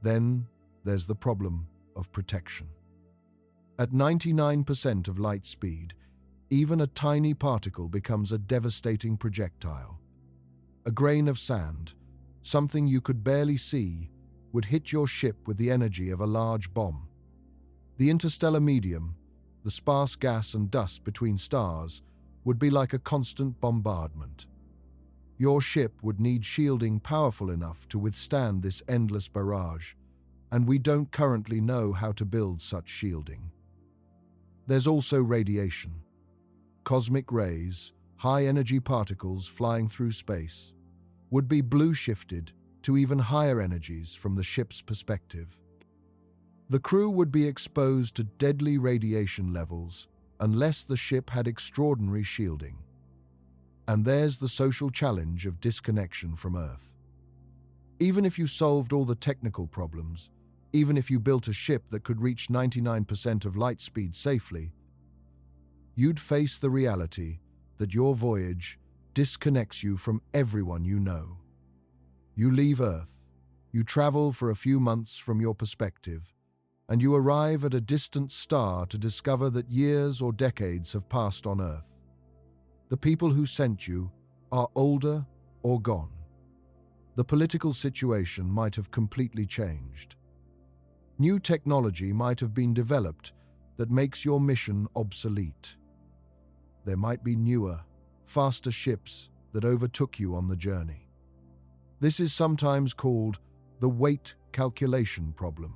Then there's the problem of protection. At 99% of light speed, even a tiny particle becomes a devastating projectile. A grain of sand, something you could barely see, would hit your ship with the energy of a large bomb. The interstellar medium, the sparse gas and dust between stars, would be like a constant bombardment. Your ship would need shielding powerful enough to withstand this endless barrage, and we don't currently know how to build such shielding. There's also radiation. Cosmic rays, high-energy particles flying through space, would be blue-shifted to even higher energies from the ship's perspective. The crew would be exposed to deadly radiation levels unless the ship had extraordinary shielding. And there's the social challenge of disconnection from Earth. Even if you solved all the technical problems, even if you built a ship that could reach 99% of light speed safely, you'd face the reality that your voyage disconnects you from everyone you know. You leave Earth, you travel for a few months from your perspective, and you arrive at a distant star to discover that years or decades have passed on Earth. The people who sent you are older or gone. The political situation might have completely changed. New technology might have been developed that makes your mission obsolete. There might be newer, faster ships that overtook you on the journey. This is sometimes called the weight calculation problem.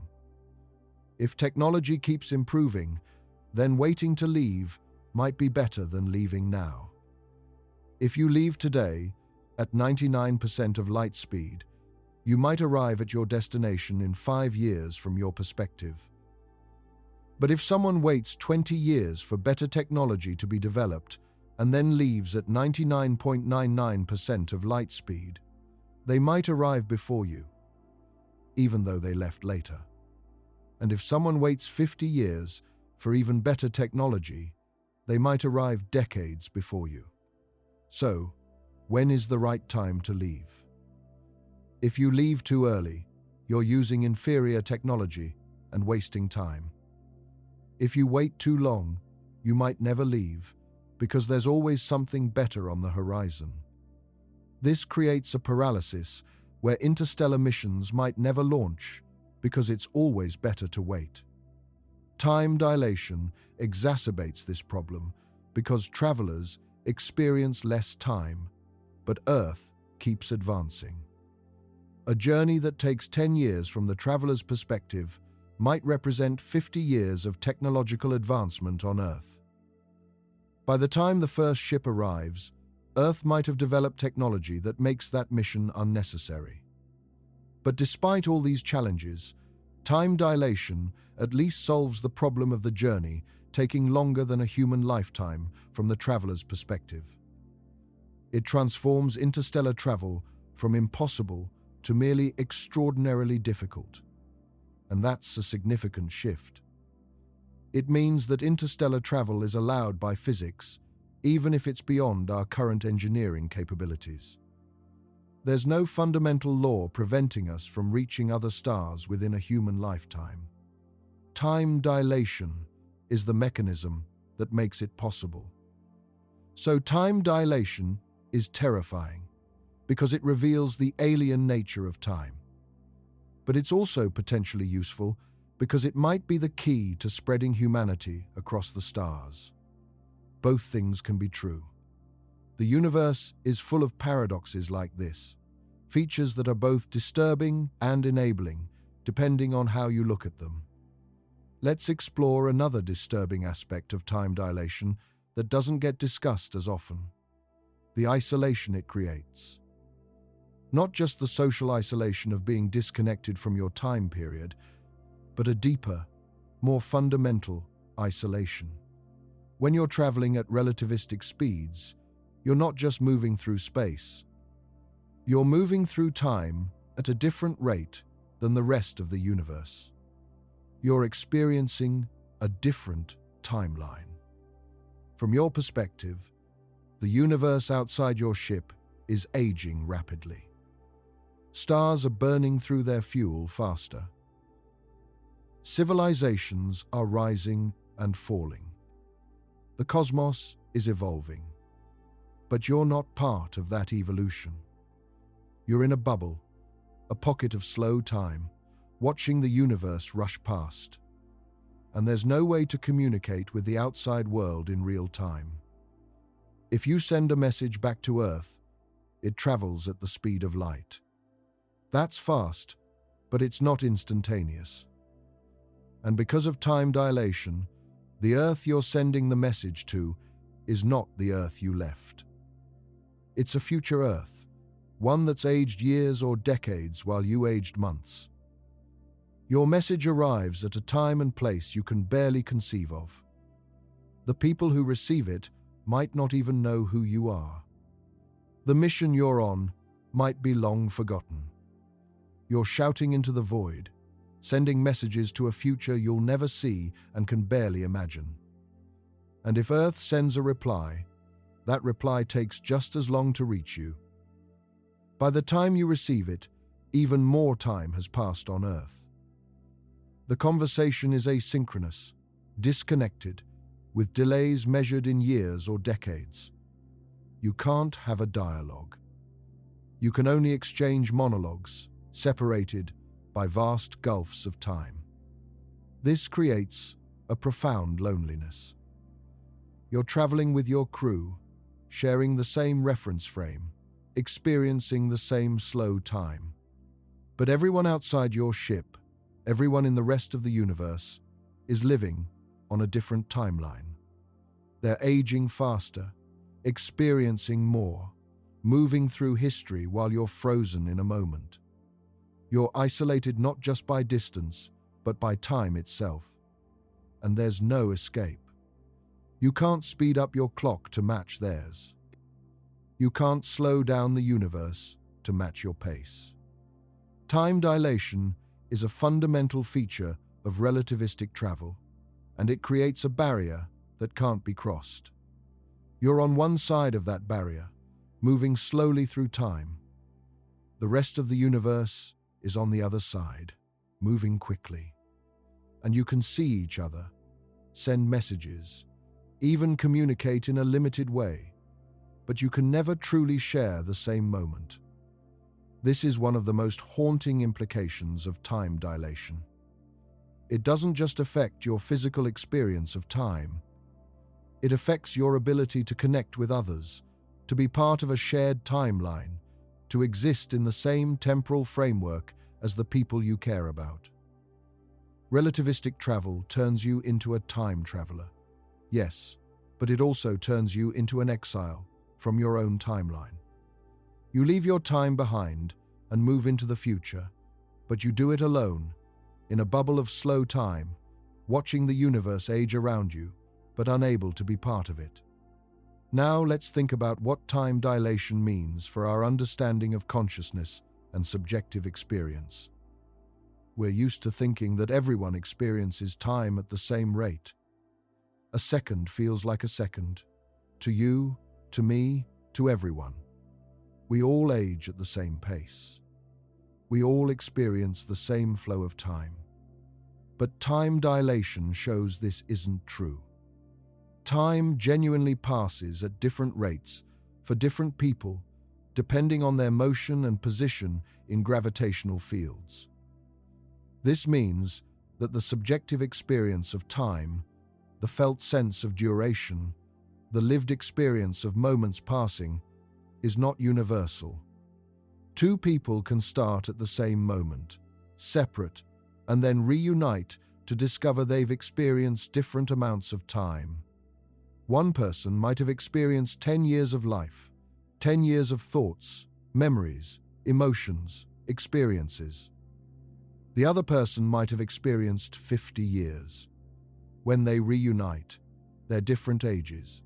If technology keeps improving, then waiting to leave might be better than leaving now. If you leave today at 99% of light speed, you might arrive at your destination in 5 years from your perspective. But if someone waits 20 years for better technology to be developed and then leaves at 99.99% of light speed, they might arrive before you, even though they left later. And if someone waits 50 years for even better technology, they might arrive decades before you. So, when is the right time to leave? If you leave too early, you're using inferior technology and wasting time. If you wait too long, you might never leave because there's always something better on the horizon. This creates a paralysis where interstellar missions might never launch because it's always better to wait. Time dilation exacerbates this problem because travelers experience less time, but Earth keeps advancing. A journey that takes 10 years from the traveler's perspective might represent 50 years of technological advancement on Earth. By the time the first ship arrives, Earth might have developed technology that makes that mission unnecessary. But despite all these challenges, time dilation at least solves the problem of the journey taking longer than a human lifetime from the traveler's perspective. It transforms interstellar travel from impossible to merely extraordinarily difficult. And that's a significant shift. It means that interstellar travel is allowed by physics, even if it's beyond our current engineering capabilities. There's no fundamental law preventing us from reaching other stars within a human lifetime. Time dilation is the mechanism that makes it possible. So time dilation is terrifying because it reveals the alien nature of time. But it's also potentially useful because it might be the key to spreading humanity across the stars. Both things can be true. The universe is full of paradoxes like this, features that are both disturbing and enabling, depending on how you look at them. Let's explore another disturbing aspect of time dilation that doesn't get discussed as often: the isolation it creates. Not just the social isolation of being disconnected from your time period, but a deeper, more fundamental isolation. When you're traveling at relativistic speeds, you're not just moving through space. You're moving through time at a different rate than the rest of the universe. You're experiencing a different timeline. From your perspective, the universe outside your ship is aging rapidly. Stars are burning through their fuel faster. Civilizations are rising and falling. The cosmos is evolving. But you're not part of that evolution. You're in a bubble, a pocket of slow time, watching the universe rush past. And there's no way to communicate with the outside world in real time. If you send a message back to Earth, it travels at the speed of light. That's fast, but it's not instantaneous. And because of time dilation, the Earth you're sending the message to is not the Earth you left. It's a future Earth, one that's aged years or decades while you aged months. Your message arrives at a time and place you can barely conceive of. The people who receive it might not even know who you are. The mission you're on might be long forgotten. You're shouting into the void, sending messages to a future you'll never see and can barely imagine. And if Earth sends a reply, that reply takes just as long to reach you. By the time you receive it, even more time has passed on Earth. The conversation is asynchronous, disconnected, with delays measured in years or decades. You can't have a dialogue. You can only exchange monologues, separated by vast gulfs of time. This creates a profound loneliness. You're traveling with your crew, sharing the same reference frame, experiencing the same slow time. But everyone outside your ship, everyone in the rest of the universe, is living on a different timeline. They're aging faster, experiencing more, moving through history while you're frozen in a moment. You're isolated not just by distance, but by time itself. And there's no escape. You can't speed up your clock to match theirs. You can't slow down the universe to match your pace. Time dilation is a fundamental feature of relativistic travel, and it creates a barrier that can't be crossed. You're on one side of that barrier, moving slowly through time. The rest of the universe is on the other side, moving quickly. And you can see each other, send messages, even communicate in a limited way, but you can never truly share the same moment. This is one of the most haunting implications of time dilation. It doesn't just affect your physical experience of time. It affects your ability to connect with others, to be part of a shared timeline, to exist in the same temporal framework as the people you care about. Relativistic travel turns you into a time traveler. Yes, but it also turns you into an exile from your own timeline. You leave your time behind and move into the future, but you do it alone, in a bubble of slow time, watching the universe age around you, but unable to be part of it. Now let's think about what time dilation means for our understanding of consciousness and subjective experience. We're used to thinking that everyone experiences time at the same rate. A second feels like a second. To you, to me, to everyone. We all age at the same pace. We all experience the same flow of time. But time dilation shows this isn't true. Time genuinely passes at different rates for different people, depending on their motion and position in gravitational fields. This means that the subjective experience of time, the felt sense of duration, the lived experience of moments passing, is not universal. Two people can start at the same moment, separate, and then reunite to discover they've experienced different amounts of time. One person might have experienced 10 years of life, 10 years of thoughts, memories, emotions, experiences. The other person might have experienced 50 years. When they reunite, they're different ages.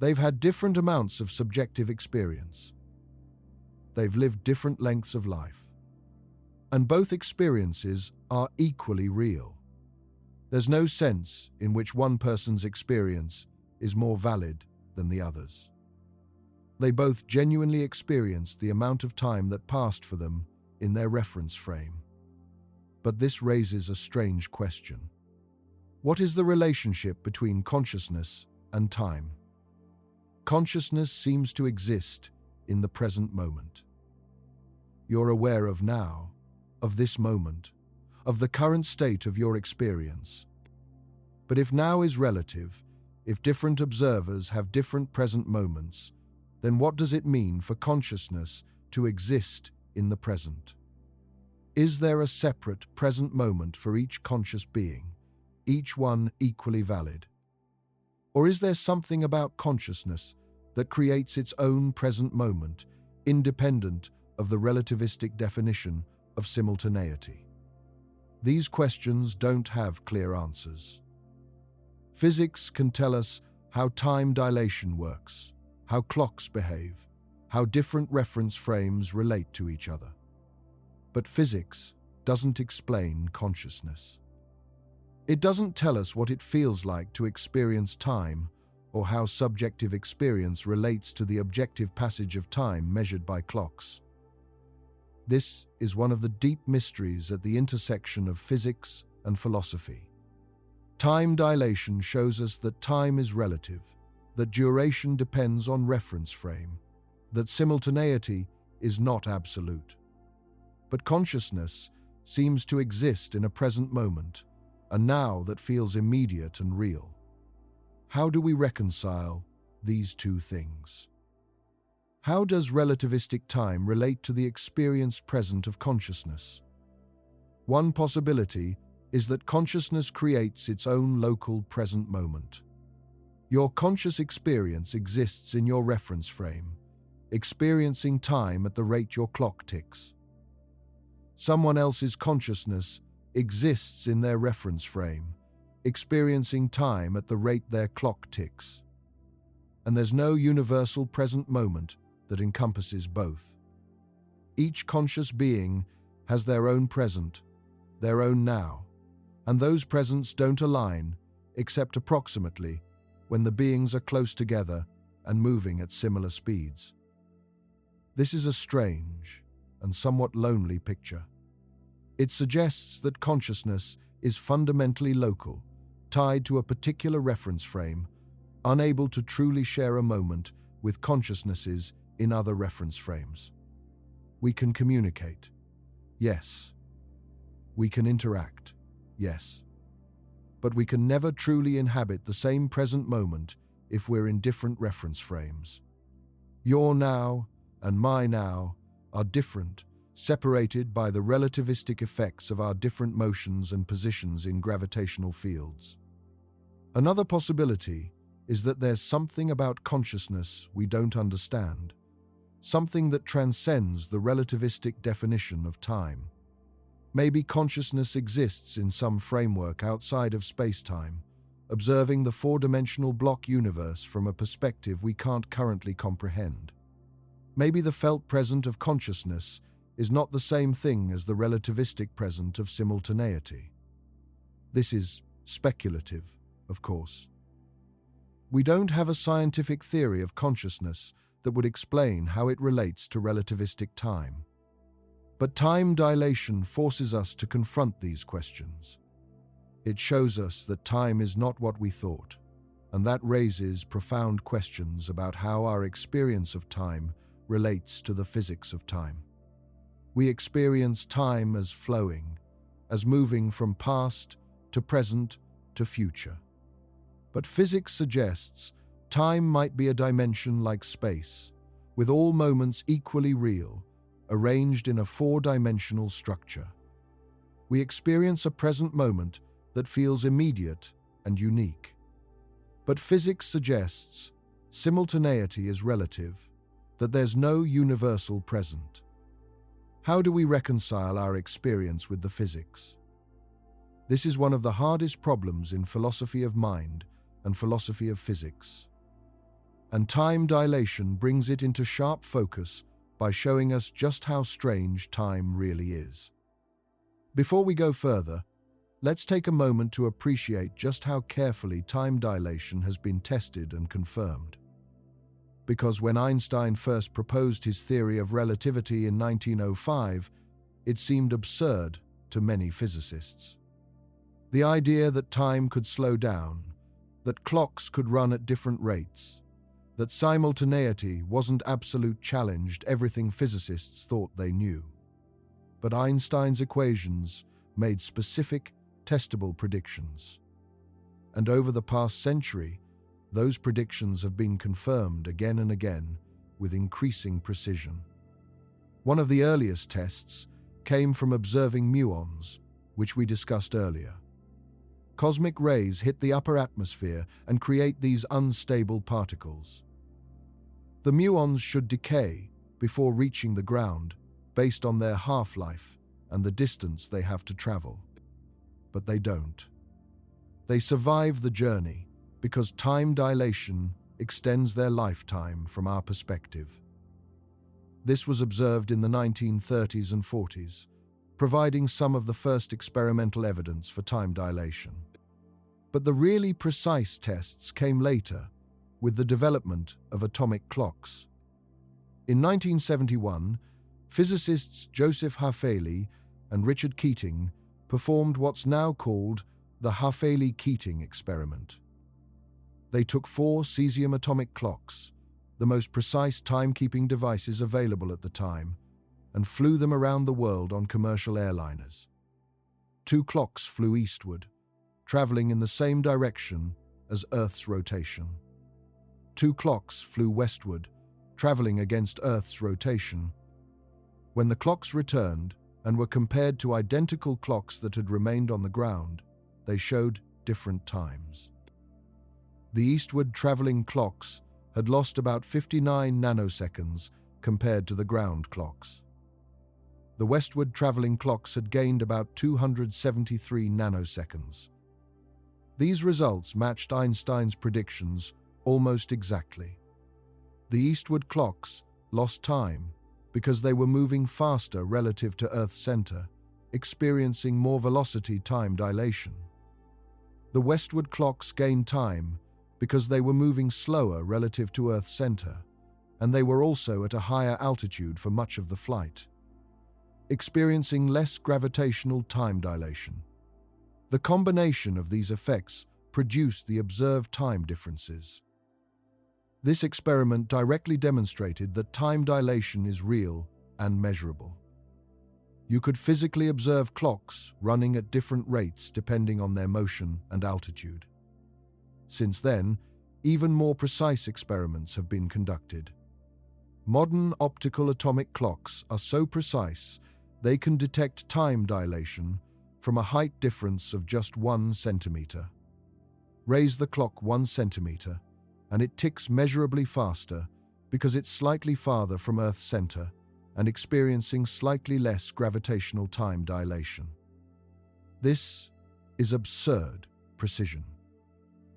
They've had different amounts of subjective experience. They've lived different lengths of life. And both experiences are equally real. There's no sense in which one person's experience is more valid than the other's. They both genuinely experienced the amount of time that passed for them in their reference frame. But this raises a strange question. What is the relationship between consciousness and time? Consciousness seems to exist in the present moment. You're aware of now, of this moment, of the current state of your experience. But if now is relative, if different observers have different present moments, then what does it mean for consciousness to exist in the present? Is there a separate present moment for each conscious being, each one equally valid? Or is there something about consciousness that creates its own present moment, independent of the relativistic definition of simultaneity? These questions don't have clear answers. Physics can tell us how time dilation works, how clocks behave, how different reference frames relate to each other. But physics doesn't explain consciousness. It doesn't tell us what it feels like to experience time or how subjective experience relates to the objective passage of time measured by clocks. This is one of the deep mysteries at the intersection of physics and philosophy. Time dilation shows us that time is relative, that duration depends on reference frame, that simultaneity is not absolute. But consciousness seems to exist in a present moment, a now that feels immediate and real. How do we reconcile these two things? How does relativistic time relate to the experienced present of consciousness? One possibility is that consciousness creates its own local present moment. Your conscious experience exists in your reference frame, experiencing time at the rate your clock ticks. Someone else's consciousness exists in their reference frame, experiencing time at the rate their clock ticks. And there's no universal present moment that encompasses both. Each conscious being has their own present, their own now, and those presents don't align, except approximately, when the beings are close together and moving at similar speeds. This is a strange and somewhat lonely picture. It suggests that consciousness is fundamentally local, tied to a particular reference frame, unable to truly share a moment with consciousnesses in other reference frames. We can communicate, yes. We can interact, yes. But we can never truly inhabit the same present moment if we're in different reference frames. Your now and my now are different, separated by the relativistic effects of our different motions and positions in gravitational fields. Another possibility is that there's something about consciousness we don't understand, something that transcends the relativistic definition of time. Maybe consciousness exists in some framework outside of space-time, observing the four-dimensional block universe from a perspective we can't currently comprehend. Maybe the felt present of consciousness is not the same thing as the relativistic present of simultaneity. This is speculative, of course. We don't have a scientific theory of consciousness that would explain how it relates to relativistic time. But time dilation forces us to confront these questions. It shows us that time is not what we thought, and that raises profound questions about how our experience of time relates to the physics of time. We experience time as flowing, as moving from past to present to future. But physics suggests time might be a dimension like space, with all moments equally real, arranged in a four-dimensional structure. We experience a present moment that feels immediate and unique. But physics suggests simultaneity is relative, that there's no universal present. How do we reconcile our experience with the physics? This is one of the hardest problems in philosophy of mind and philosophy of physics. and time dilation brings it into sharp focus by showing us just how strange time really is. Before we go further, let's take a moment to appreciate just how carefully time dilation has been tested and confirmed. Because when Einstein first proposed his theory of relativity in 1905, it seemed absurd to many physicists. The idea that time could slow down, that clocks could run at different rates, that simultaneity wasn't absolute challenged everything physicists thought they knew. But Einstein's equations made specific, testable predictions. And over the past century, those predictions have been confirmed again and again with increasing precision. One of the earliest tests came from observing muons, which we discussed earlier. Cosmic rays hit the upper atmosphere and create these unstable particles. The muons should decay before reaching the ground based on their half-life and the distance they have to travel. But they don't. They survive the journey because time dilation extends their lifetime from our perspective. This was observed in the 1930s and 40s, providing some of the first experimental evidence for time dilation. But the really precise tests came later, with the development of atomic clocks. In 1971, physicists Joseph Hafele and Richard Keating performed what's now called the Hafele-Keating experiment. They took 4 cesium atomic clocks, the most precise timekeeping devices available at the time, and flew them around the world on commercial airliners. 2 clocks flew eastward, traveling in the same direction as Earth's rotation. 2 clocks flew westward, traveling against Earth's rotation. When the clocks returned and were compared to identical clocks that had remained on the ground, they showed different times. The eastward traveling clocks had lost about 59 nanoseconds compared to the ground clocks. The westward traveling clocks had gained about 273 nanoseconds. These results matched Einstein's predictions almost exactly. The eastward clocks lost time because they were moving faster relative to Earth's center, experiencing more velocity time dilation. The westward clocks gained time because they were moving slower relative to Earth's center, and they were also at a higher altitude for much of the flight, experiencing less gravitational time dilation. The combination of these effects produced the observed time differences. This experiment directly demonstrated that time dilation is real and measurable. You could physically observe clocks running at different rates depending on their motion and altitude. Since then, even more precise experiments have been conducted. Modern optical atomic clocks are so precise they can detect time dilation from a height difference of just 1 centimeter. Raise the clock 1 centimeter, and it ticks measurably faster because it's slightly farther from Earth's center and experiencing slightly less gravitational time dilation. This is absurd precision.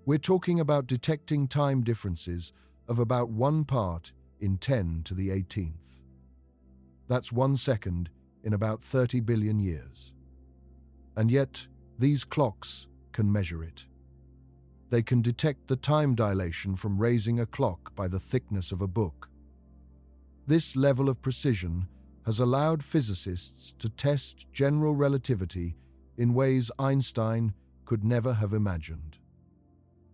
We're talking about detecting time differences of about 1 part in 10 to the 18th. That's 1 second in about 30 billion years. And yet, these clocks can measure it. They can detect the time dilation from raising a clock by the thickness of a book. This level of precision has allowed physicists to test general relativity in ways Einstein could never have imagined.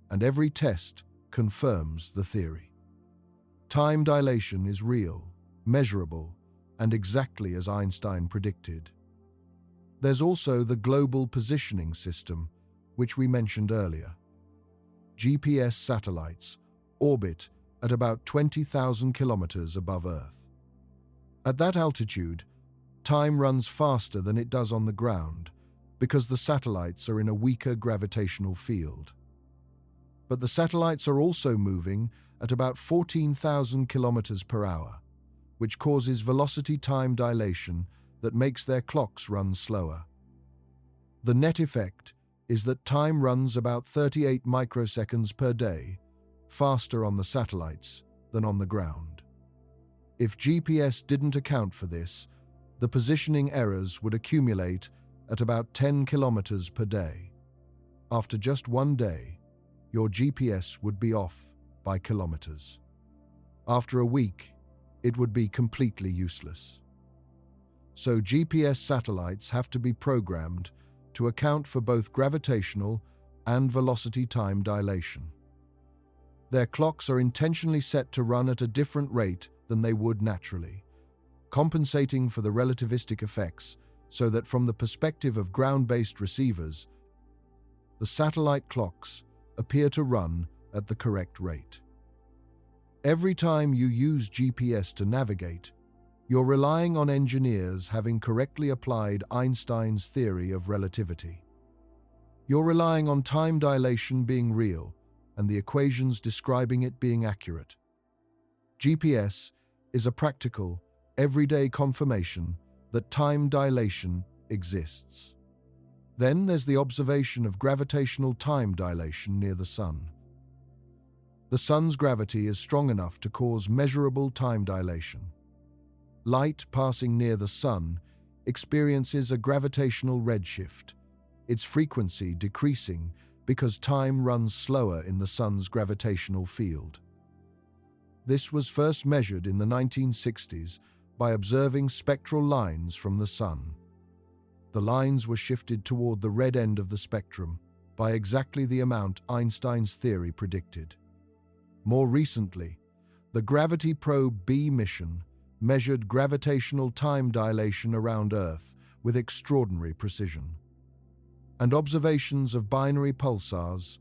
And every test confirms the theory. Time dilation is real, measurable, and exactly as Einstein predicted. There's also the global positioning system, which we mentioned earlier. GPS satellites orbit at about 20,000 kilometers above Earth. At that altitude, time runs faster than it does on the ground because the satellites are in a weaker gravitational field. But the satellites are also moving at about 14,000 kilometers per hour, which causes velocity time dilation that makes their clocks run slower. The net effect is that time runs about 38 microseconds per day faster on the satellites than on the ground. If GPS didn't account for this, the positioning errors would accumulate at about 10 kilometers per day. After just one day, your GPS would be off by kilometers. After a week, it would be completely useless. So GPS satellites have to be programmed to account for both gravitational and velocity time dilation. Their clocks are intentionally set to run at a different rate than they would naturally, compensating for the relativistic effects so that from the perspective of ground-based receivers, the satellite clocks appear to run at the correct rate. Every time you use GPS to navigate, you're relying on engineers having correctly applied Einstein's theory of relativity. You're relying on time dilation being real and the equations describing it being accurate. GPS is a practical, everyday confirmation that time dilation exists. Then there's the observation of gravitational time dilation near the Sun. The Sun's gravity is strong enough to cause measurable time dilation. Light passing near the Sun experiences a gravitational redshift, its frequency decreasing because time runs slower in the Sun's gravitational field. This was first measured in the 1960s by observing spectral lines from the Sun. The lines were shifted toward the red end of the spectrum by exactly the amount Einstein's theory predicted. More recently, the Gravity Probe B mission measured gravitational time dilation around Earth with extraordinary precision. And observations of binary pulsars,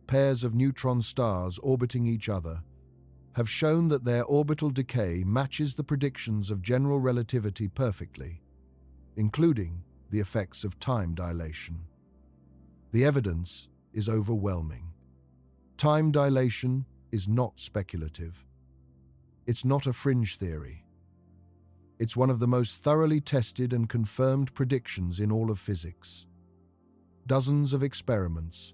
pairs of neutron stars orbiting each other, have shown that their orbital decay matches the predictions of general relativity perfectly, including the effects of time dilation. The evidence is overwhelming. Time dilation is not speculative. It's not a fringe theory. It's one of the most thoroughly tested and confirmed predictions in all of physics. Dozens of experiments,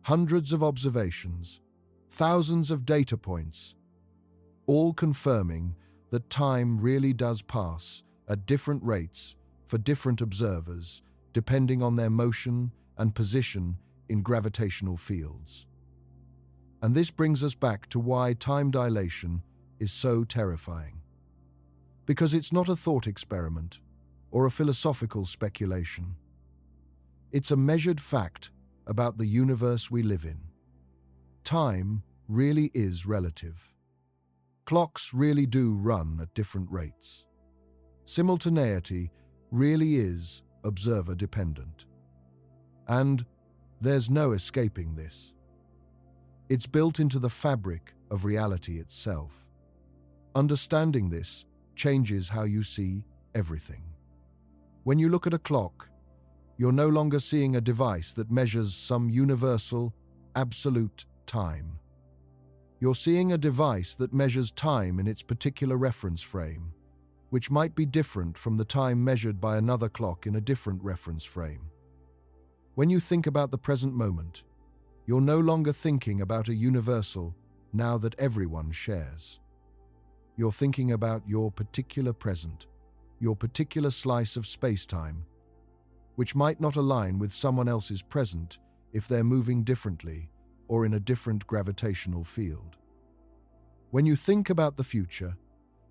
hundreds of observations, thousands of data points, all confirming that time really does pass at different rates for different observers, depending on their motion and position in gravitational fields. And this brings us back to why time dilation is so terrifying. Because it's not a thought experiment or a philosophical speculation. It's a measured fact about the universe we live in. Time really is relative. Clocks really do run at different rates. Simultaneity really is observer-dependent. And there's no escaping this. It's built into the fabric of reality itself. Understanding this changes how you see everything. When you look at a clock, you're no longer seeing a device that measures some universal, absolute time. You're seeing a device that measures time in its particular reference frame, which might be different from the time measured by another clock in a different reference frame. When you think about the present moment, you're no longer thinking about a universal now that everyone shares. You're thinking about your particular present, your particular slice of space-time, which might not align with someone else's present if they're moving differently or in a different gravitational field. When you think about the future,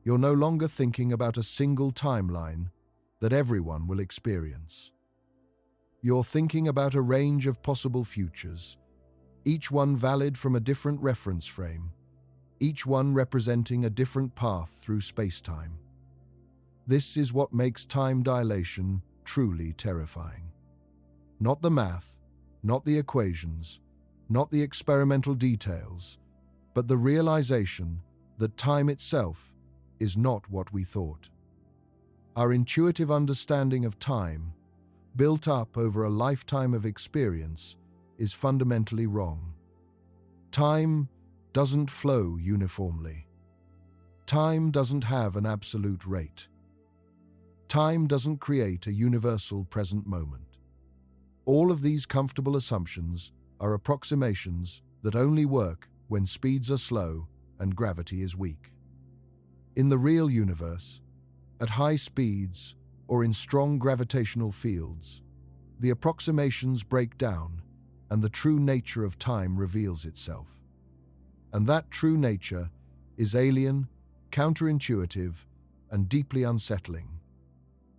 you're no longer thinking about a single timeline that everyone will experience. You're thinking about a range of possible futures, each one valid from a different reference frame, each one representing a different path through space-time. This is what makes time dilation truly terrifying. Not the math, not the equations, not the experimental details, but the realization that time itself is not what we thought. Our intuitive understanding of time, built up over a lifetime of experience, is fundamentally wrong. Time doesn't flow uniformly. Time doesn't have an absolute rate. Time doesn't create a universal present moment. All of these comfortable assumptions are approximations that only work when speeds are slow and gravity is weak. In the real universe, at high speeds or in strong gravitational fields, the approximations break down and the true nature of time reveals itself. And that true nature is alien, counterintuitive, and deeply unsettling.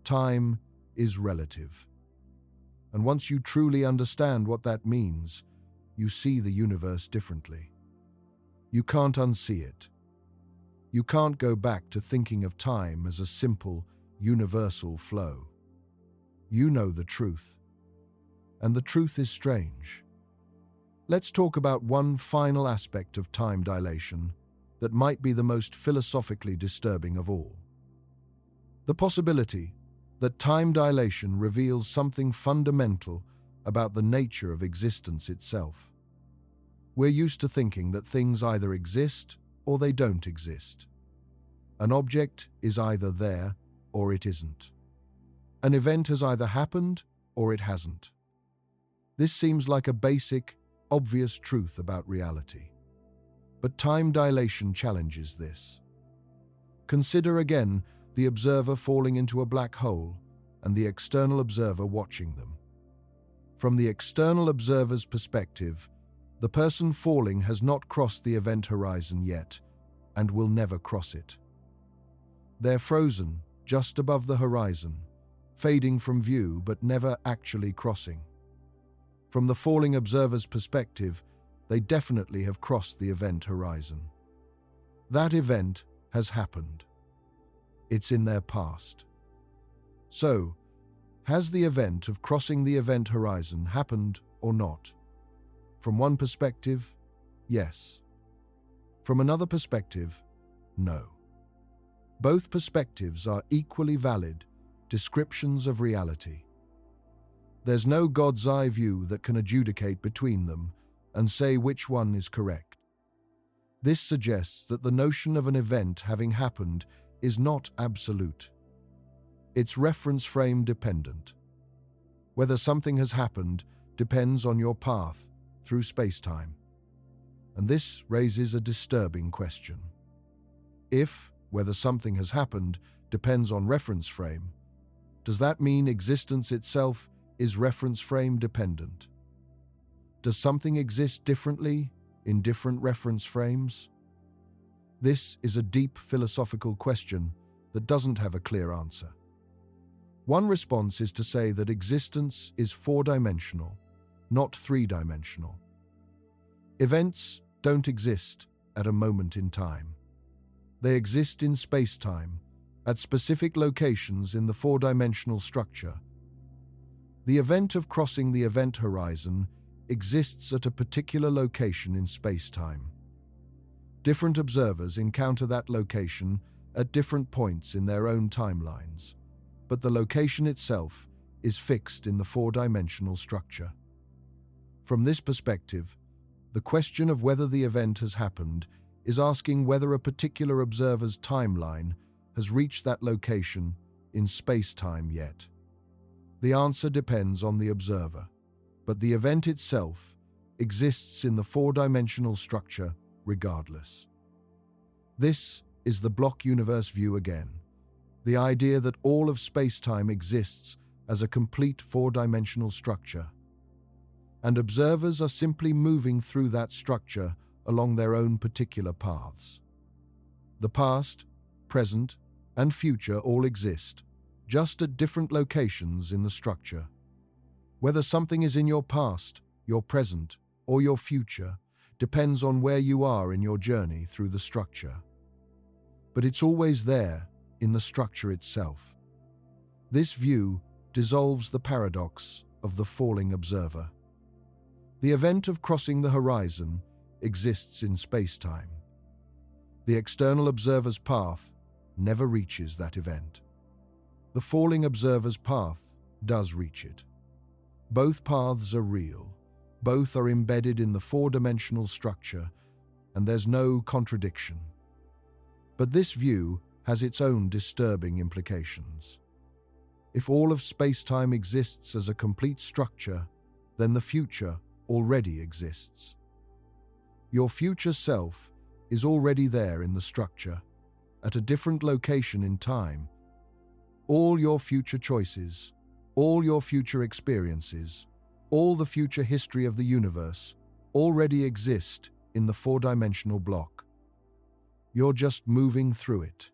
Time is relative. And once you truly understand what that means, you see the universe differently. You can't unsee it. You can't go back to thinking of time as a simple, universal flow. You know the truth. And the truth is strange. Let's talk about one final aspect of time dilation that might be the most philosophically disturbing of all. The possibility that time dilation reveals something fundamental about the nature of existence itself. We're used to thinking that things either exist or they don't exist. An object is either there or it isn't. An event has either happened or it hasn't. This seems like a basic, obvious truth about reality. But time dilation challenges this. Consider again the observer falling into a black hole and the external observer watching them. From the external observer's perspective, the person falling has not crossed the event horizon yet and will never cross it. They're frozen just above the horizon, fading from view but never actually crossing. From the falling observer's perspective, they definitely have crossed the event horizon. That event has happened. It's in their past. So, has the event of crossing the event horizon happened or not? From one perspective, yes. From another perspective, no. Both perspectives are equally valid descriptions of reality. There's no God's eye view that can adjudicate between them and say which one is correct. This suggests that the notion of an event having happened is not absolute. It's reference frame dependent. Whether something has happened depends on your path through space-time. And this raises a disturbing question. If whether something has happened depends on reference frame, does that mean existence itself is reference frame dependent? Does something exist differently in different reference frames? This is a deep philosophical question that doesn't have a clear answer. One response is to say that existence is four-dimensional, not three-dimensional. Events don't exist at a moment in time. They exist in space-time, at specific locations in the four-dimensional structure. The event of crossing the event horizon exists at a particular location in space-time. Different observers encounter that location at different points in their own timelines, but the location itself is fixed in the four-dimensional structure. From this perspective, the question of whether the event has happened is asking whether a particular observer's timeline has reached that location in space-time yet. The answer depends on the observer, but the event itself exists in the four-dimensional structure regardless. This is the block universe view again, the idea that all of space-time exists as a complete four-dimensional structure, and observers are simply moving through that structure along their own particular paths. The past, present, and future all exist, just at different locations in the structure. Whether something is in your past, your present, or your future depends on where you are in your journey through the structure. But it's always there, in the structure itself. This view dissolves the paradox of the falling observer. The event of crossing the horizon exists in space-time. The external observer's path never reaches that event. The falling observer's path does reach it. Both paths are real, both are embedded in the four-dimensional structure, and there's no contradiction. But this view has its own disturbing implications. If all of space-time exists as a complete structure, then the future already exists. Your future self is already there in the structure, at a different location in time. All your future choices, all your future experiences, all the future history of the universe already exist in the four-dimensional block. You're just moving through it,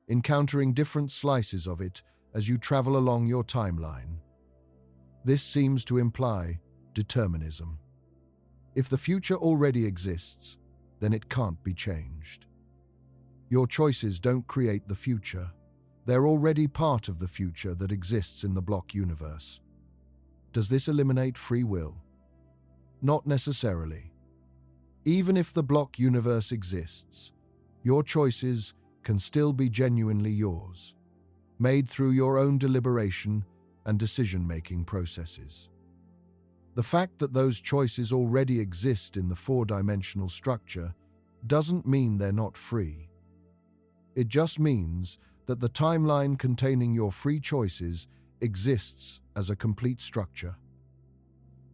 encountering different slices of it as you travel along your timeline. This seems to imply determinism. If the future already exists, then it can't be changed. Your choices don't create the future. They're already part of the future that exists in the block universe. Does this eliminate free will? Not necessarily. Even if the block universe exists, your choices can still be genuinely yours, made through your own deliberation and decision-making processes. The fact that those choices already exist in the four-dimensional structure doesn't mean they're not free. It just means that the timeline containing your free choices exists as a complete structure.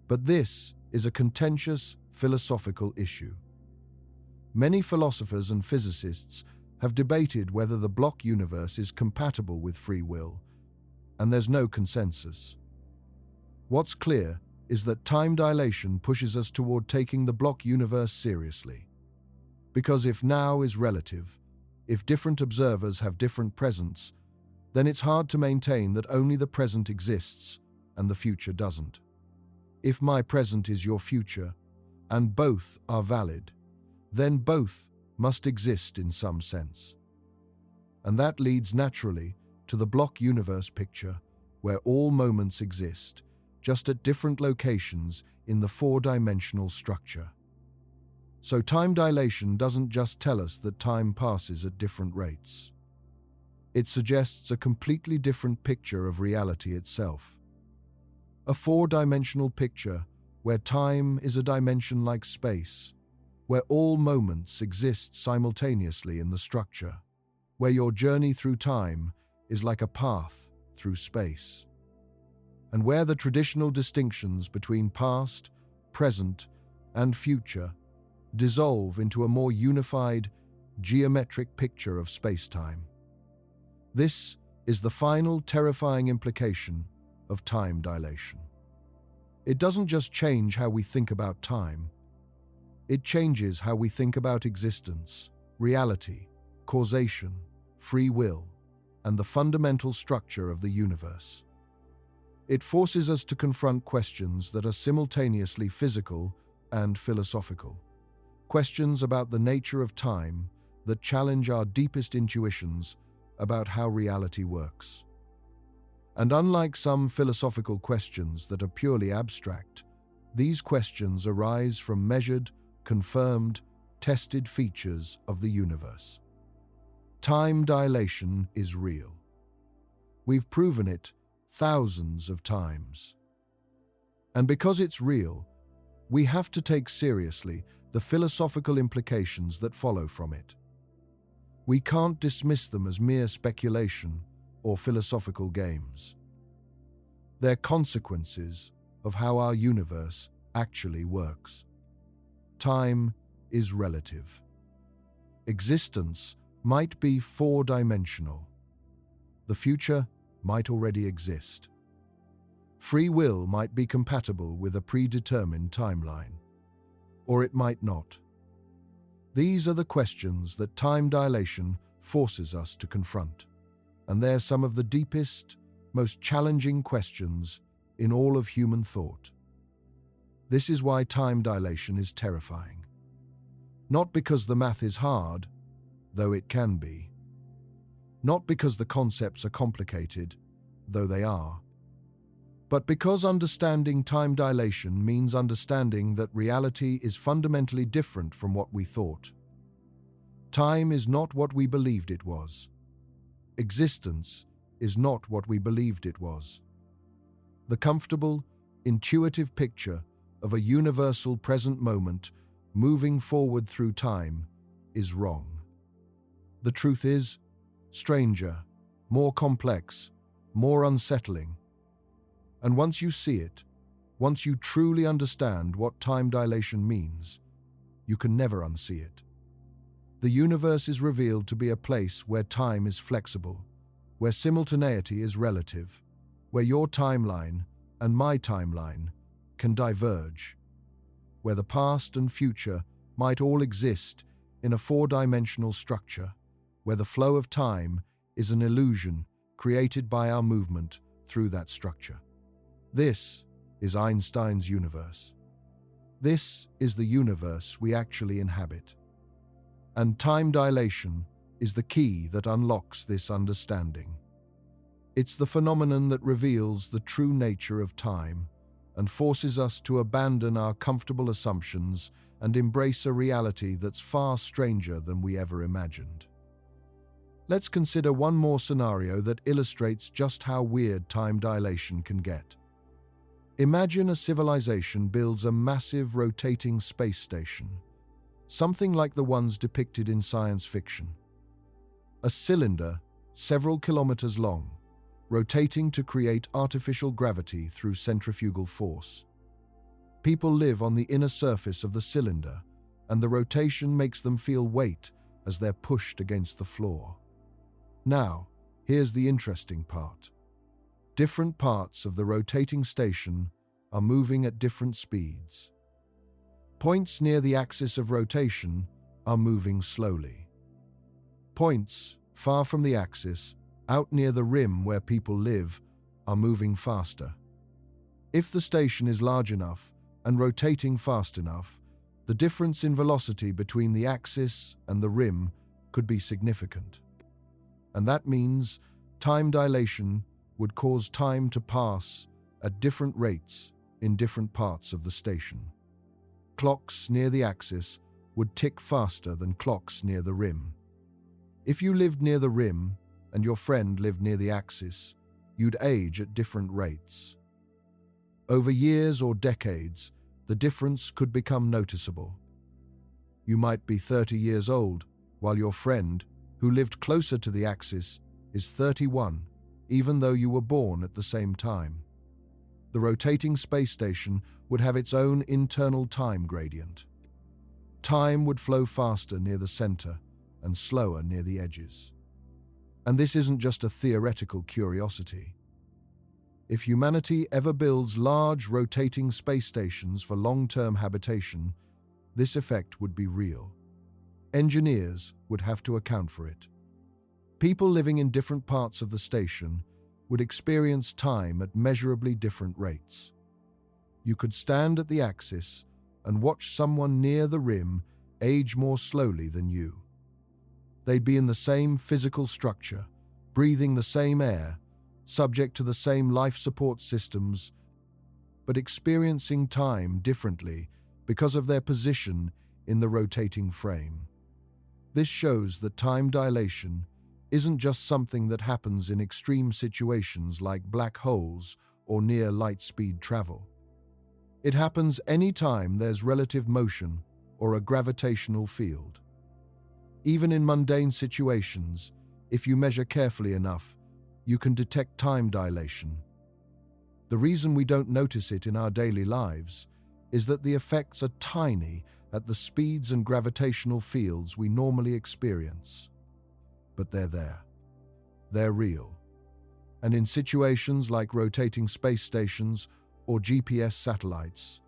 But this is a contentious philosophical issue. Many philosophers and physicists have debated whether the block universe is compatible with free will, and there's no consensus. What's clear is that time dilation pushes us toward taking the block universe seriously. Because if now is relative, if different observers have different presents, then it's hard to maintain that only the present exists and the future doesn't. If my present is your future, and both are valid, then both must exist in some sense. And that leads naturally to the block universe picture, where all moments exist, just at different locations in the four-dimensional structure. So time dilation doesn't just tell us that time passes at different rates. It suggests a completely different picture of reality itself. A four-dimensional picture where time is a dimension like space, where all moments exist simultaneously in the structure, where your journey through time is like a path through space, and where the traditional distinctions between past, present, and future dissolve into a more unified, geometric picture of space-time. This is the final terrifying implication of time dilation. It doesn't just change how we think about time. It changes how we think about existence, reality, causation, free will, and the fundamental structure of the universe. It forces us to confront questions that are simultaneously physical and philosophical. Questions about the nature of time that challenge our deepest intuitions about how reality works. And unlike some philosophical questions that are purely abstract, these questions arise from measured, confirmed, tested features of the universe. Time dilation is real. We've proven it thousands of times. And because it's real, we have to take seriously the philosophical implications that follow from it. We can't dismiss them as mere speculation or philosophical games. They're consequences of how our universe actually works. Time is relative. Existence might be four-dimensional. The future might already exist. Free will might be compatible with a predetermined timeline, or it might not. These are the questions that time dilation forces us to confront, and they're some of the deepest, most challenging questions in all of human thought. This is why time dilation is terrifying. Not because the math is hard, though it can be. Not because the concepts are complicated, though they are. But because understanding time dilation means understanding that reality is fundamentally different from what we thought. Time is not what we believed it was. Existence is not what we believed it was. The comfortable, intuitive picture of a universal present moment moving forward through time is wrong. The truth is stranger, more complex, more unsettling. And once you see it, once you truly understand what time dilation means, you can never unsee it. The universe is revealed to be a place where time is flexible, where simultaneity is relative, where your timeline and my timeline can diverge, where the past and future might all exist in a four-dimensional structure, where the flow of time is an illusion created by our movement through that structure. This is Einstein's universe. This is the universe we actually inhabit. And time dilation is the key that unlocks this understanding. It's the phenomenon that reveals the true nature of time and forces us to abandon our comfortable assumptions and embrace a reality that's far stranger than we ever imagined. Let's consider one more scenario that illustrates just how weird time dilation can get. Imagine a civilization builds a massive rotating space station, something like the ones depicted in science fiction. A cylinder, several kilometers long, rotating to create artificial gravity through centrifugal force. People live on the inner surface of the cylinder, and the rotation makes them feel weight as they're pushed against the floor. Now, here's the interesting part. Different parts of the rotating station are moving at different speeds. Points near the axis of rotation are moving slowly. Points far from the axis, out near the rim where people live, are moving faster. If the station is large enough and rotating fast enough, the difference in velocity between the axis and the rim could be significant. And that means time dilation would cause time to pass at different rates in different parts of the station. Clocks near the axis would tick faster than clocks near the rim. If you lived near the rim and your friend lived near the axis, you'd age at different rates. Over years or decades, the difference could become noticeable. You might be 30 years old, while your friend, who lived closer to the axis, is 31, even though you were born at the same time. The rotating space station would have its own internal time gradient. Time would flow faster near the center and slower near the edges. And this isn't just a theoretical curiosity. If humanity ever builds large rotating space stations for long-term habitation, this effect would be real. Engineers would have to account for it. People living in different parts of the station would experience time at measurably different rates. You could stand at the axis and watch someone near the rim age more slowly than you. They'd be in the same physical structure, breathing the same air, subject to the same life support systems, but experiencing time differently because of their position in the rotating frame. This shows that time dilation isn't just something that happens in extreme situations like black holes or near light-speed travel. It happens any time there's relative motion or a gravitational field. Even in mundane situations, if you measure carefully enough, you can detect time dilation. The reason we don't notice it in our daily lives is that the effects are tiny at the speeds and gravitational fields we normally experience. But they're there. They're real. And in situations like rotating space stations or GPS satellites,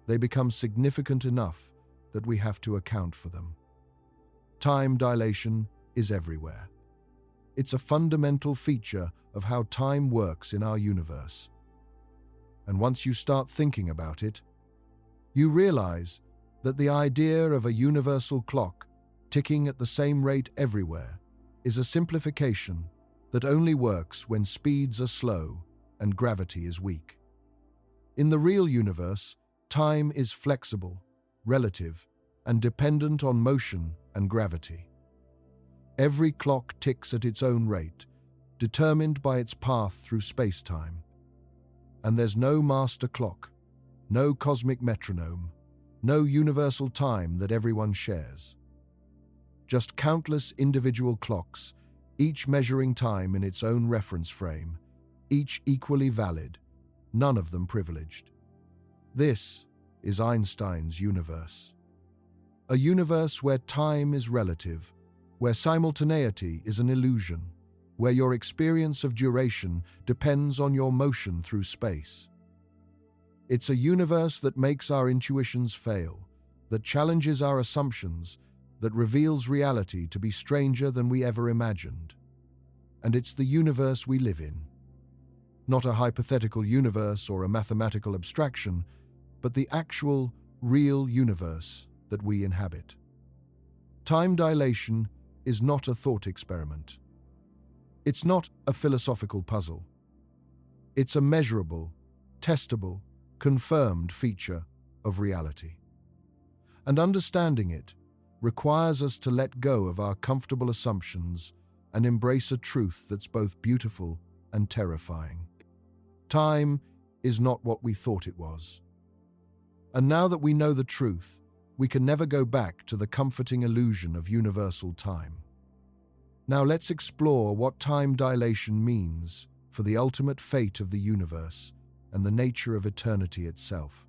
they become significant enough that we have to account for them. Time dilation is everywhere. It's a fundamental feature of how time works in our universe. And once you start thinking about it, you realize that the idea of a universal clock ticking at the same rate everywhere is a simplification that only works when speeds are slow and gravity is weak. In the real universe, time is flexible, relative, and dependent on motion and gravity. Every clock ticks at its own rate, determined by its path through space-time. And there's no master clock, no cosmic metronome, no universal time that everyone shares. Just countless individual clocks, each measuring time in its own reference frame, each equally valid, none of them privileged. This is Einstein's universe. A universe where time is relative, where simultaneity is an illusion, where your experience of duration depends on your motion through space. It's a universe that makes our intuitions fail, that challenges our assumptions, that reveals reality to be stranger than we ever imagined. And it's the universe we live in. Not a hypothetical universe or a mathematical abstraction, but the actual, real universe that we inhabit. Time dilation is not a thought experiment. It's not a philosophical puzzle. It's a measurable, testable, confirmed feature of reality. And understanding it requires us to let go of our comfortable assumptions and embrace a truth that's both beautiful and terrifying. Time is not what we thought it was. And now that we know the truth, we can never go back to the comforting illusion of universal time. Now let's explore what time dilation means for the ultimate fate of the universe and the nature of eternity itself.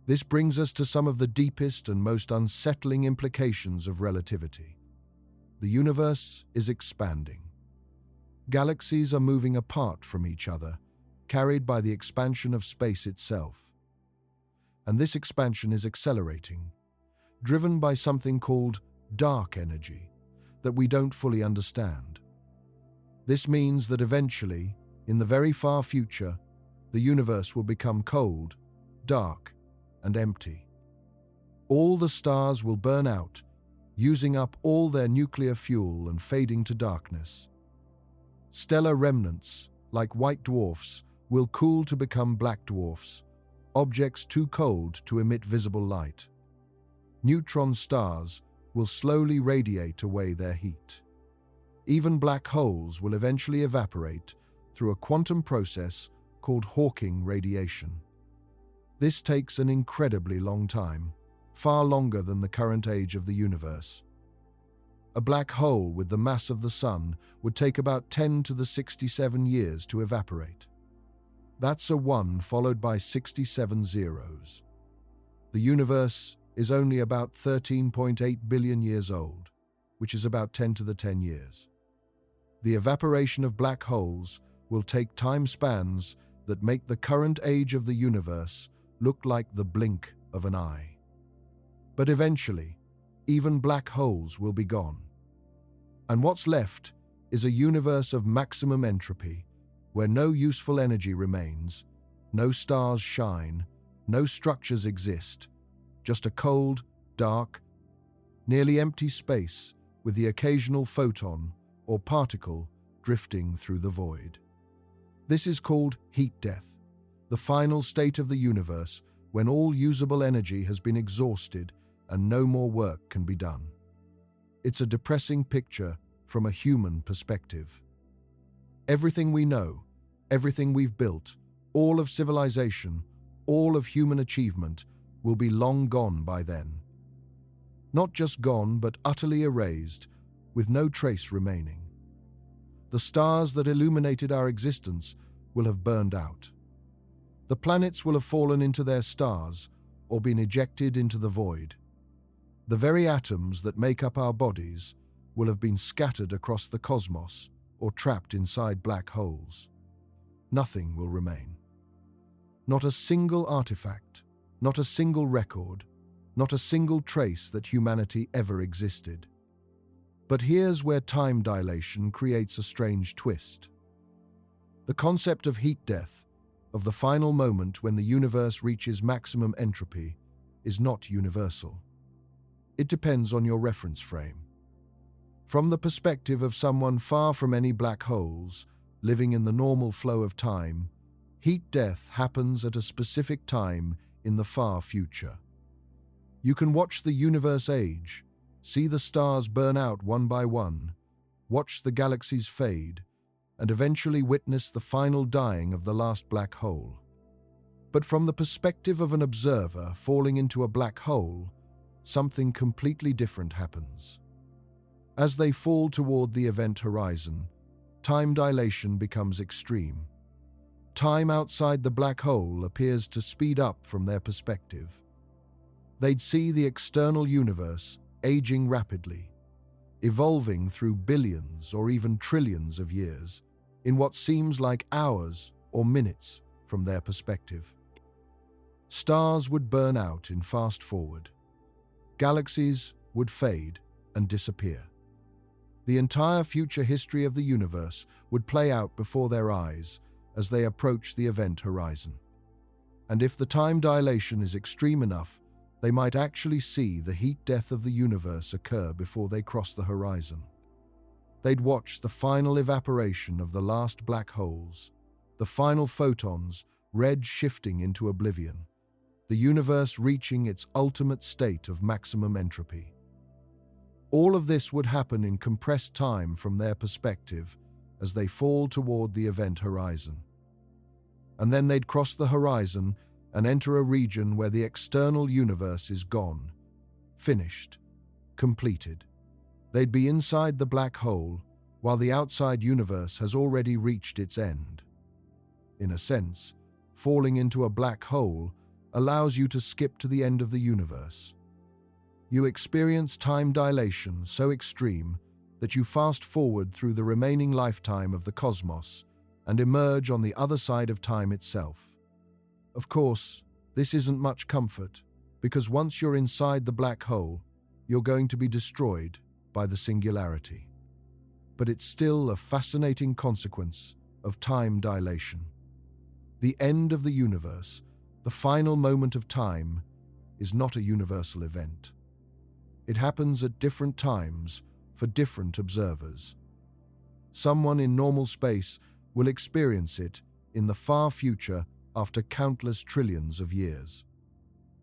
This brings us to some of the deepest and most unsettling implications of relativity. The universe is expanding. Galaxies are moving apart from each other, carried by the expansion of space itself. And this expansion is accelerating, driven by something called dark energy that we don't fully understand. This means that eventually, in the very far future, the universe will become cold, dark, and empty. All the stars will burn out, using up all their nuclear fuel and fading to darkness. Stellar remnants, like white dwarfs, will cool to become black dwarfs, objects too cold to emit visible light. Neutron stars will slowly radiate away their heat. Even black holes will eventually evaporate through a quantum process called Hawking radiation. This takes an incredibly long time, far longer than the current age of the universe. A black hole with the mass of the Sun would take about 10 to the 67 years to evaporate. That's a 1 followed by 67 zeros. The universe is only about 13.8 billion years old, which is about 10 to the 10 years. The evaporation of black holes will take time spans that make the current age of the universe look like the blink of an eye. But eventually, even black holes will be gone. And what's left is a universe of maximum entropy, where no useful energy remains, no stars shine, no structures exist, just a cold, dark, nearly empty space with the occasional photon or particle drifting through the void. This is called heat death, the final state of the universe when all usable energy has been exhausted and no more work can be done. It's a depressing picture from a human perspective. Everything we know, everything we've built, all of civilization, all of human achievement will be long gone by then. Not just gone, but utterly erased, with no trace remaining. The stars that illuminated our existence will have burned out. The planets will have fallen into their stars or been ejected into the void. The very atoms that make up our bodies will have been scattered across the cosmos or trapped inside black holes. Nothing will remain. Not a single artifact, not a single record, not a single trace that humanity ever existed. But here's where time dilation creates a strange twist. The concept of heat death, of the final moment when the universe reaches maximum entropy, is not universal. It depends on your reference frame. From the perspective of someone far from any black holes, living in the normal flow of time, heat death happens at a specific time in the far future. You can watch the universe age, see the stars burn out one by one, watch the galaxies fade, and eventually witness the final dying of the last black hole. But from the perspective of an observer falling into a black hole, something completely different happens. As they fall toward the event horizon, time dilation becomes extreme. Time outside the black hole appears to speed up from their perspective. They'd see the external universe aging rapidly, evolving through billions or even trillions of years in what seems like hours or minutes from their perspective. Stars would burn out in fast forward. Galaxies would fade and disappear. The entire future history of the universe would play out before their eyes as they approach the event horizon. And if the time dilation is extreme enough, they might actually see the heat death of the universe occur before they cross the horizon. They'd watch the final evaporation of the last black holes, the final photons, red shifting into oblivion, the universe reaching its ultimate state of maximum entropy. All of this would happen in compressed time from their perspective as they fall toward the event horizon. And then they'd cross the horizon and enter a region where the external universe is gone, finished, completed. They'd be inside the black hole while the outside universe has already reached its end. In a sense, falling into a black hole allows you to skip to the end of the universe. You experience time dilation so extreme that you fast forward through the remaining lifetime of the cosmos and emerge on the other side of time itself. Of course, this isn't much comfort, because once you're inside the black hole, you're going to be destroyed by the singularity. But it's still a fascinating consequence of time dilation. The end of the universe, the final moment of time, is not a universal event. It happens at different times for different observers. Someone in normal space will experience it in the far future after countless trillions of years.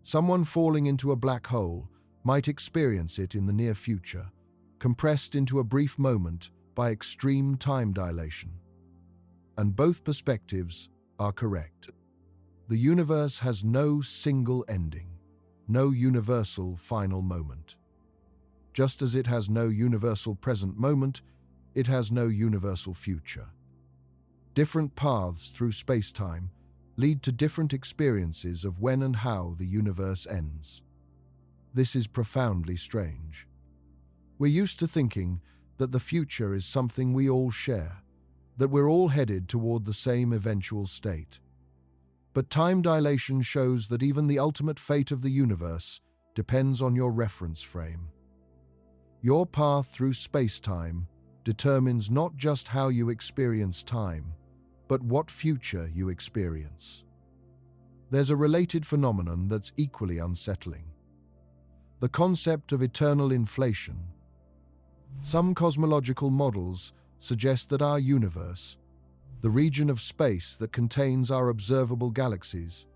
Someone falling into a black hole might experience it in the near future, compressed into a brief moment by extreme time dilation. And both perspectives are correct. The universe has no single ending, no universal final moment. Just as it has no universal present moment, it has no universal future. Different paths through space-time lead to different experiences of when and how the universe ends. This is profoundly strange. We're used to thinking that the future is something we all share, that we're all headed toward the same eventual state. But time dilation shows that even the ultimate fate of the universe depends on your reference frame. Your path through space-time determines not just how you experience time, but what future you experience. There's a related phenomenon that's equally unsettling: the concept of eternal inflation. Some cosmological models suggest that our universe, the region of space that contains our observable galaxies,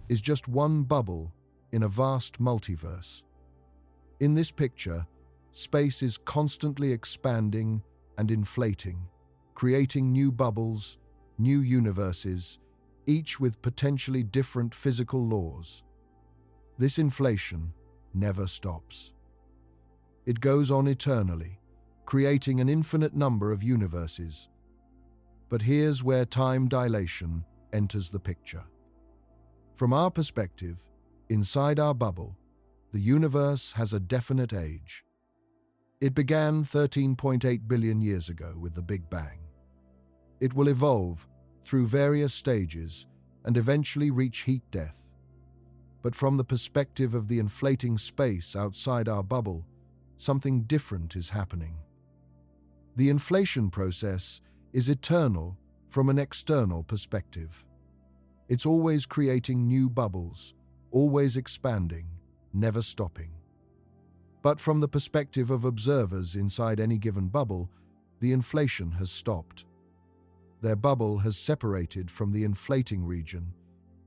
is just one bubble in a vast multiverse. In this picture, space is constantly expanding and inflating, creating new bubbles, new universes, each with potentially different physical laws. This inflation never stops. It goes on eternally, creating an infinite number of universes. But here's where time dilation enters the picture. From our perspective, inside our bubble, the universe has a definite age. It began 13.8 billion years ago with the Big Bang. It will evolve through various stages and eventually reach heat death. But from the perspective of the inflating space outside our bubble, something different is happening. The inflation process is eternal from an external perspective. It's always creating new bubbles, always expanding, never stopping. But from the perspective of observers inside any given bubble, the inflation has stopped. Their bubble has separated from the inflating region,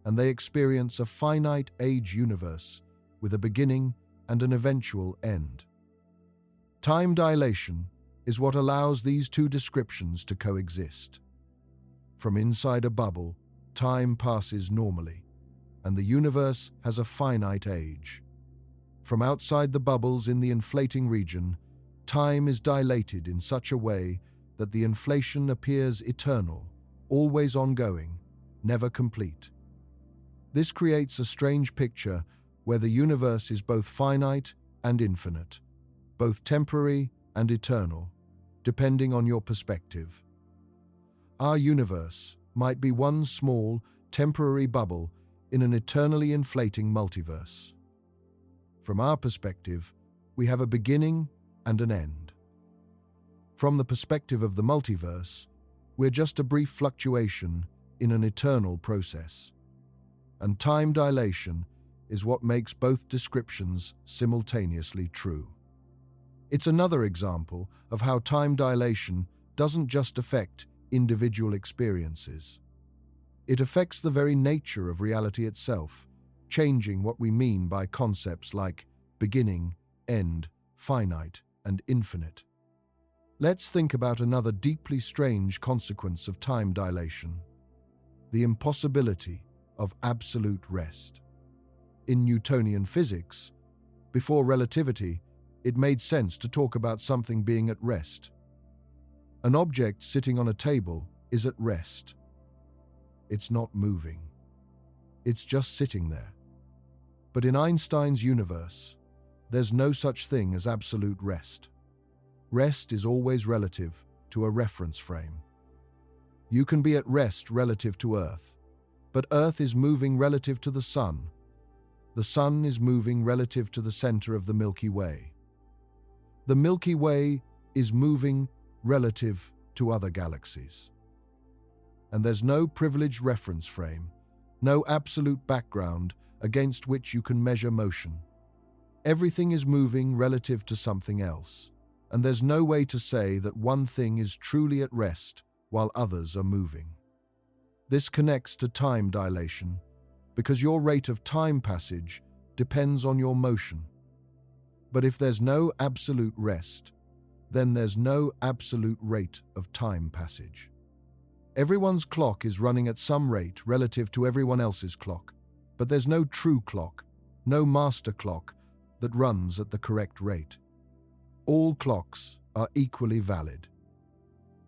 and they experience a finite age universe with a beginning and an eventual end. Time dilation is what allows these two descriptions to coexist. From inside a bubble, time passes normally, and the universe has a finite age. From outside the bubbles in the inflating region, time is dilated in such a way that the inflation appears eternal, always ongoing, never complete. This creates a strange picture where the universe is both finite and infinite, both temporary and eternal, depending on your perspective. Our universe might be one small, temporary bubble in an eternally inflating multiverse. From our perspective, we have a beginning and an end. From the perspective of the multiverse, we're just a brief fluctuation in an eternal process. And time dilation is what makes both descriptions simultaneously true. It's another example of how time dilation doesn't just affect individual experiences. It affects the very nature of reality itself, changing what we mean by concepts like beginning, end, finite, and infinite. Let's think about another deeply strange consequence of time dilation: the impossibility of absolute rest. In Newtonian physics, before relativity, it made sense to talk about something being at rest. An object sitting on a table is at rest. It's not moving. It's just sitting there. But in Einstein's universe, there's no such thing as absolute rest. Rest is always relative to a reference frame. You can be at rest relative to Earth, but Earth is moving relative to the Sun. The Sun is moving relative to the center of the Milky Way. The Milky Way is moving relative to other galaxies. And there's no privileged reference frame, no absolute background against which you can measure motion. Everything is moving relative to something else, and there's no way to say that one thing is truly at rest while others are moving. This connects to time dilation because your rate of time passage depends on your motion. But if there's no absolute rest, then there's no absolute rate of time passage. Everyone's clock is running at some rate relative to everyone else's clock, but there's no true clock, no master clock that runs at the correct rate. All clocks are equally valid.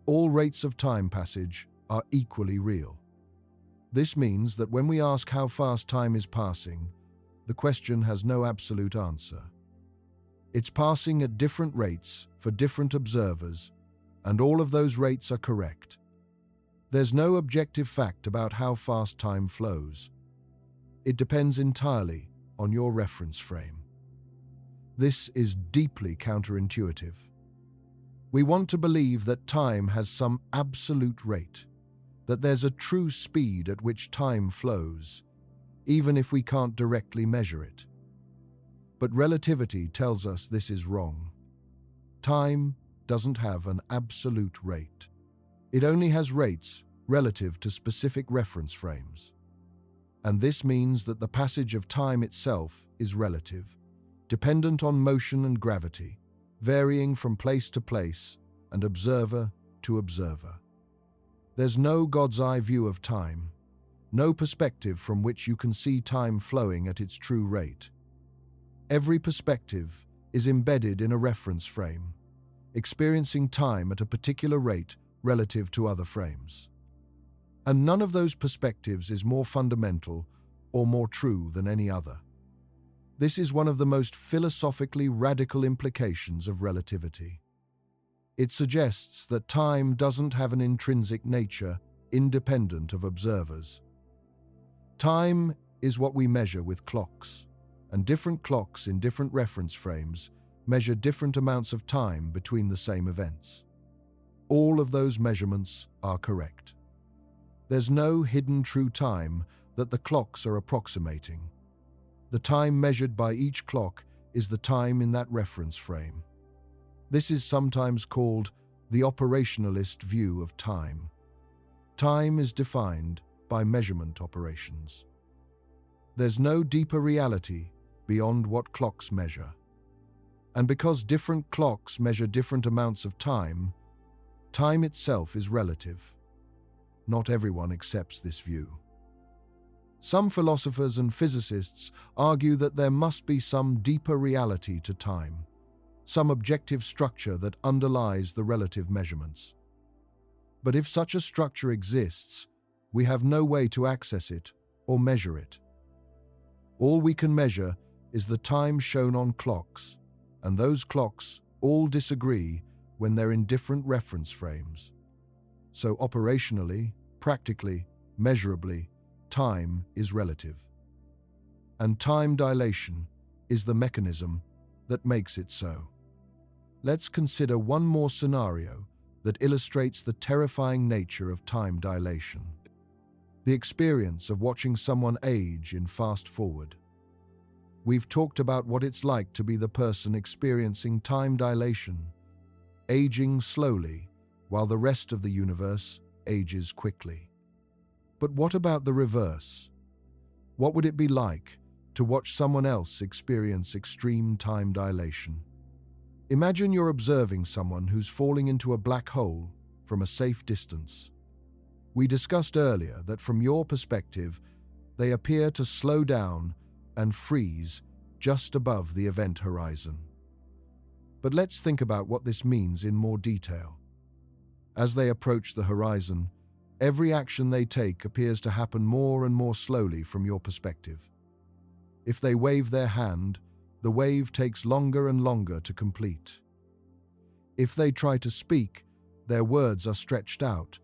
All rates of time passage are equally real. This means that when we ask how fast time is passing, the question has no absolute answer. It's passing at different rates for different observers, and all of those rates are correct. There's no objective fact about how fast time flows. It depends entirely on your reference frame. This is deeply counterintuitive. We want to believe that time has some absolute rate, that there's a true speed at which time flows, even if we can't directly measure it. But relativity tells us this is wrong. Time doesn't have an absolute rate. It only has rates relative to specific reference frames. And this means that the passage of time itself is relative, dependent on motion and gravity, varying from place to place and observer to observer. There's no God's eye view of time, no perspective from which you can see time flowing at its true rate. Every perspective is embedded in a reference frame, experiencing time at a particular rate relative to other frames. And none of those perspectives is more fundamental or more true than any other. This is one of the most philosophically radical implications of relativity. It suggests that time doesn't have an intrinsic nature independent of observers. Time is what we measure with clocks, and different clocks in different reference frames measure different amounts of time between the same events. All of those measurements are correct. There's no hidden true time that the clocks are approximating. The time measured by each clock is the time in that reference frame. This is sometimes called the operationalist view of time. Time is defined by measurement operations. There's no deeper reality beyond what clocks measure. And because different clocks measure different amounts of time, time itself is relative. Not everyone accepts this view. Some philosophers and physicists argue that there must be some deeper reality to time, some objective structure that underlies the relative measurements. But if such a structure exists, we have no way to access it or measure it. All we can measure is the time shown on clocks, and those clocks all disagree when they're in different reference frames. So operationally, practically, measurably, time is relative. And time dilation is the mechanism that makes it so. Let's consider one more scenario that illustrates the terrifying nature of time dilation. The experience of watching someone age in fast forward. We've talked about what it's like to be the person experiencing time dilation, aging slowly while the rest of the universe ages quickly. But what about the reverse? What would it be like to watch someone else experience extreme time dilation? Imagine you're observing someone who's falling into a black hole from a safe distance. We discussed earlier that from your perspective, they appear to slow down and freeze just above the event horizon. But let's think about what this means in more detail. As they approach the horizon, every action they take appears to happen more and more slowly from your perspective. If they wave their hand, the wave takes longer and longer to complete. If they try to speak, their words are stretched out,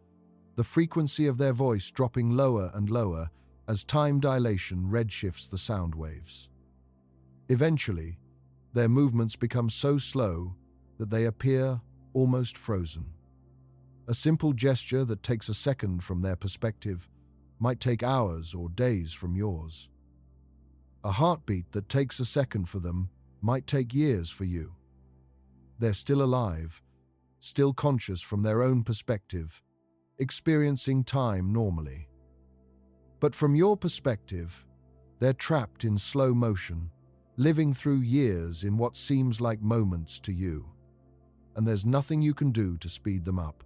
the frequency of their voice dropping lower and lower as time dilation redshifts the sound waves. Eventually, their movements become so slow that they appear almost frozen. A simple gesture that takes a second from their perspective might take hours or days from yours. A heartbeat that takes a second for them might take years for you. They're still alive, still conscious from their own perspective, experiencing time normally. But from your perspective, they're trapped in slow motion, living through years in what seems like moments to you. And there's nothing you can do to speed them up.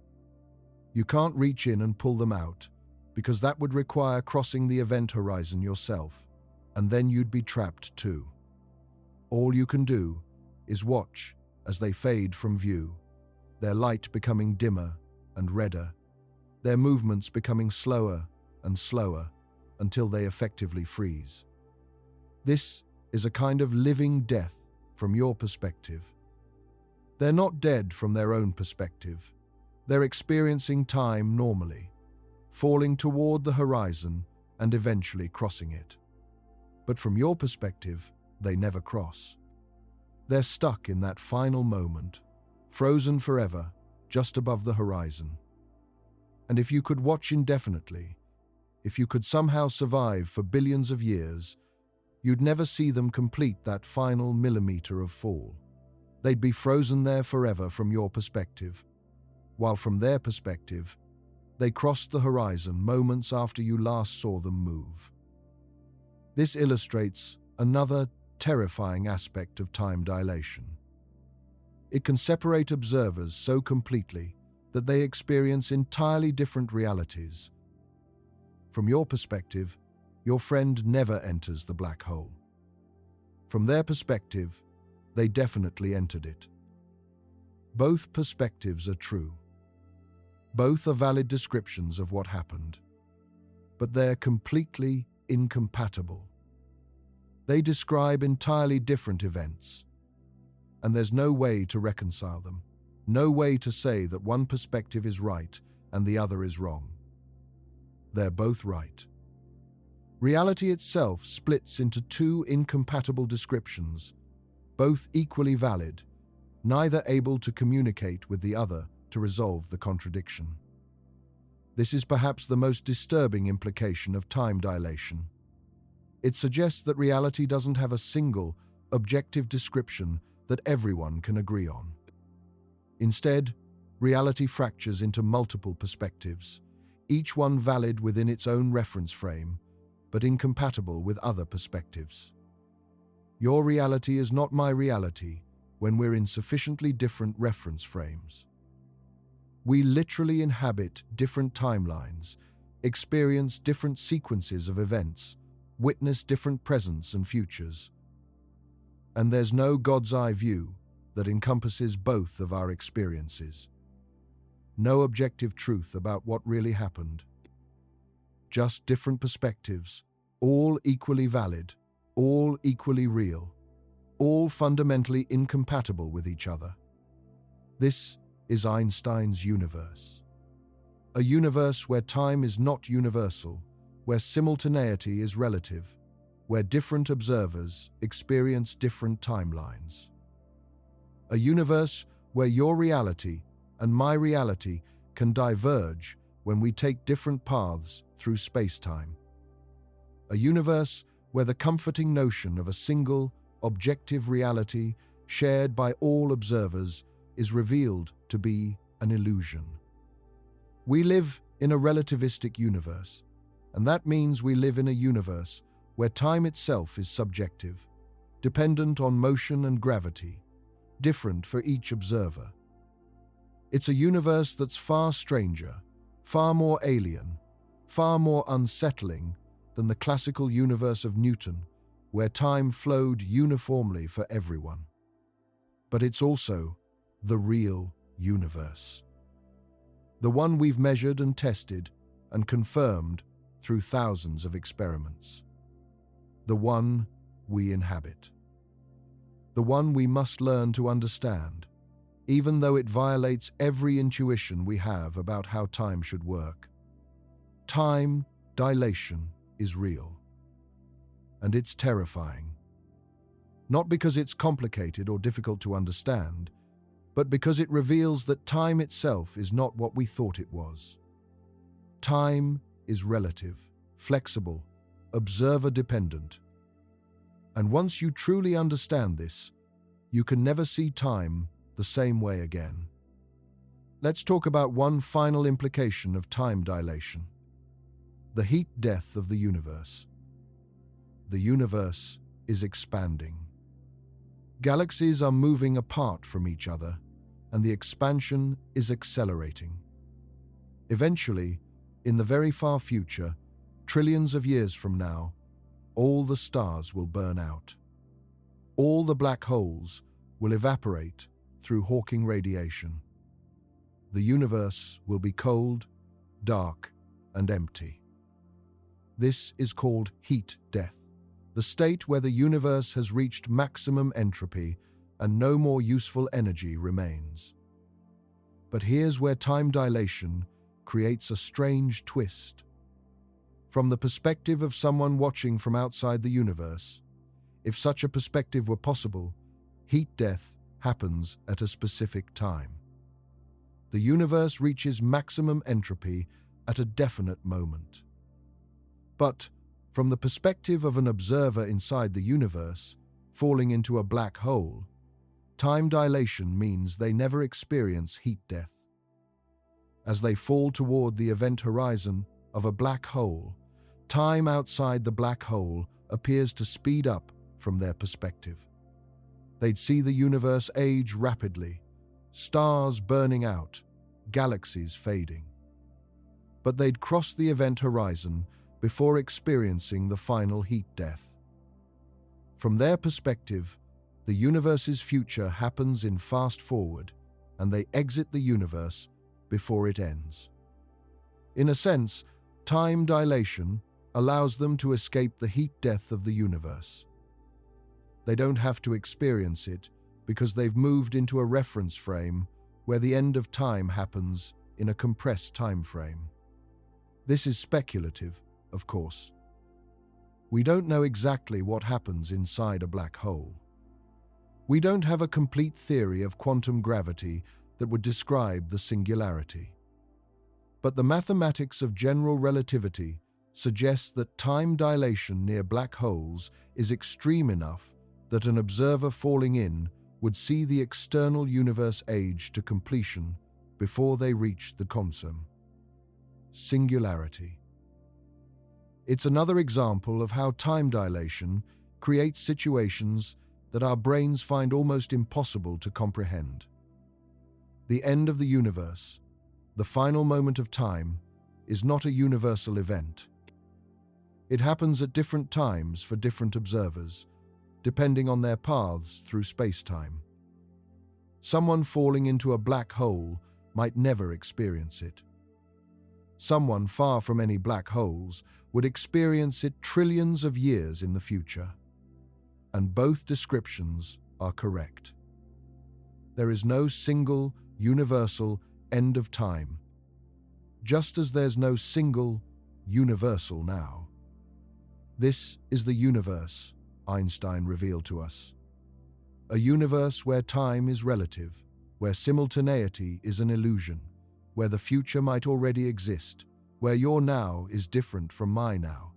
You can't reach in and pull them out, because that would require crossing the event horizon yourself, and then you'd be trapped too. All you can do is watch as they fade from view, their light becoming dimmer and redder, their movements becoming slower and slower until they effectively freeze. This is a kind of living death from your perspective. They're not dead from their own perspective. They're experiencing time normally, falling toward the horizon and eventually crossing it. But from your perspective, they never cross. They're stuck in that final moment, frozen forever, just above the horizon. And if you could watch indefinitely, if you could somehow survive for billions of years, you'd never see them complete that final millimeter of fall. They'd be frozen there forever from your perspective, while from their perspective, they crossed the horizon moments after you last saw them move. This illustrates another terrifying aspect of time dilation. It can separate observers so completely that they experience entirely different realities. From your perspective, your friend never enters the black hole. From their perspective, they definitely entered it. Both perspectives are true. Both are valid descriptions of what happened, but they're completely incompatible. They describe entirely different events, and there's no way to reconcile them, no way to say that one perspective is right and the other is wrong. They're both right. Reality itself splits into two incompatible descriptions, both equally valid, neither able to communicate with the other to resolve the contradiction. This is perhaps the most disturbing implication of time dilation. It suggests that reality doesn't have a single, objective description that everyone can agree on. Instead, reality fractures into multiple perspectives, each one valid within its own reference frame, but incompatible with other perspectives. Your reality is not my reality when we're in sufficiently different reference frames. We literally inhabit different timelines, experience different sequences of events, witness different presents and futures. And there's no God's eye view that encompasses both of our experiences. No objective truth about what really happened. Just different perspectives, all equally valid, all equally real, all fundamentally incompatible with each other. This is Einstein's universe. A universe where time is not universal, where simultaneity is relative, where different observers experience different timelines. A universe where your reality and my reality can diverge when we take different paths through space-time. A universe where the comforting notion of a single, objective reality shared by all observers is revealed to be an illusion. We live in a relativistic universe, and that means we live in a universe where time itself is subjective, dependent on motion and gravity, different for each observer. It's a universe that's far stranger, far more alien, far more unsettling than the classical universe of Newton, where time flowed uniformly for everyone. But it's also the real universe. The one we've measured and tested and confirmed through thousands of experiments. The one we inhabit. The one we must learn to understand, even though it violates every intuition we have about how time should work. Time dilation is real. And it's terrifying. Not because it's complicated or difficult to understand, but because it reveals that time itself is not what we thought it was. Time is relative, flexible, observer-dependent. And once you truly understand this, you can never see time the same way again. Let's talk about one final implication of time dilation: the heat death of the universe. The universe is expanding. Galaxies are moving apart from each other, and the expansion is accelerating. Eventually, in the very far future, trillions of years from now, all the stars will burn out. All the black holes will evaporate through Hawking radiation. The universe will be cold, dark, and empty. This is called heat death, the state where the universe has reached maximum entropy and no more useful energy remains. But here's where time dilation creates a strange twist. From the perspective of someone watching from outside the universe, if such a perspective were possible, heat death happens at a specific time. The universe reaches maximum entropy at a definite moment. But from the perspective of an observer inside the universe, falling into a black hole, time dilation means they never experience heat death. As they fall toward the event horizon of a black hole, time outside the black hole appears to speed up from their perspective. They'd see the universe age rapidly, stars burning out, galaxies fading. But they'd cross the event horizon before experiencing the final heat death. From their perspective, the universe's future happens in fast forward, and they exit the universe before it ends. In a sense, time dilation allows them to escape the heat death of the universe. They don't have to experience it because they've moved into a reference frame where the end of time happens in a compressed time frame. This is speculative, of course. We don't know exactly what happens inside a black hole. We don't have a complete theory of quantum gravity that would describe the singularity. But the mathematics of general relativity suggests that time dilation near black holes is extreme enough that an observer falling in would see the external universe age to completion before they reach the consum. Singularity. It's another example of how time dilation creates situations that our brains find almost impossible to comprehend. The end of the universe, the final moment of time, is not a universal event. It happens at different times for different observers, depending on their paths through space-time. Someone falling into a black hole might never experience it. Someone far from any black holes would experience it trillions of years in the future. and both descriptions are correct. There is no single, universal end of time, just as there's no single, universal now. This is the universe, Einstein revealed to us. A universe where time is relative, where simultaneity is an illusion, where the future might already exist, where your now is different from my now,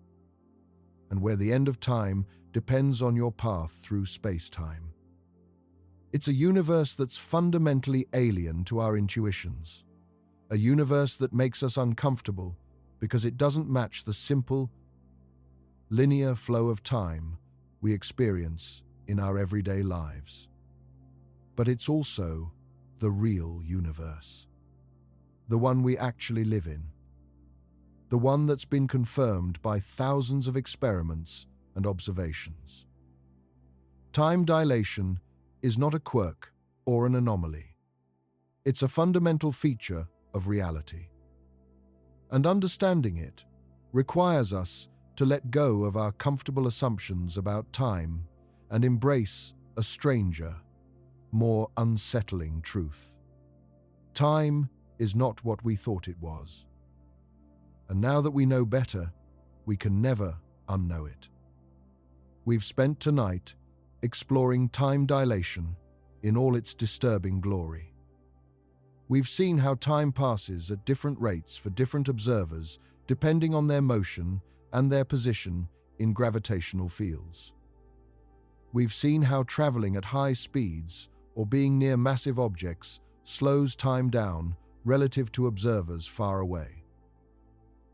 and where the end of time depends on your path through space-time. It's a universe that's fundamentally alien to our intuitions, a universe that makes us uncomfortable because it doesn't match the simple, linear flow of time we experience in our everyday lives. But it's also the real universe, the one we actually live in, the one that's been confirmed by thousands of experiments and observations. Time dilation is not a quirk or an anomaly. It's a fundamental feature of reality. And understanding it requires us to let go of our comfortable assumptions about time and embrace a stranger, more unsettling truth. Time is not what we thought it was. And now that we know better, we can never unknow it. We've spent tonight exploring time dilation in all its disturbing glory. We've seen how time passes at different rates for different observers depending on their motion and their position in gravitational fields. We've seen how traveling at high speeds or being near massive objects slows time down relative to observers far away.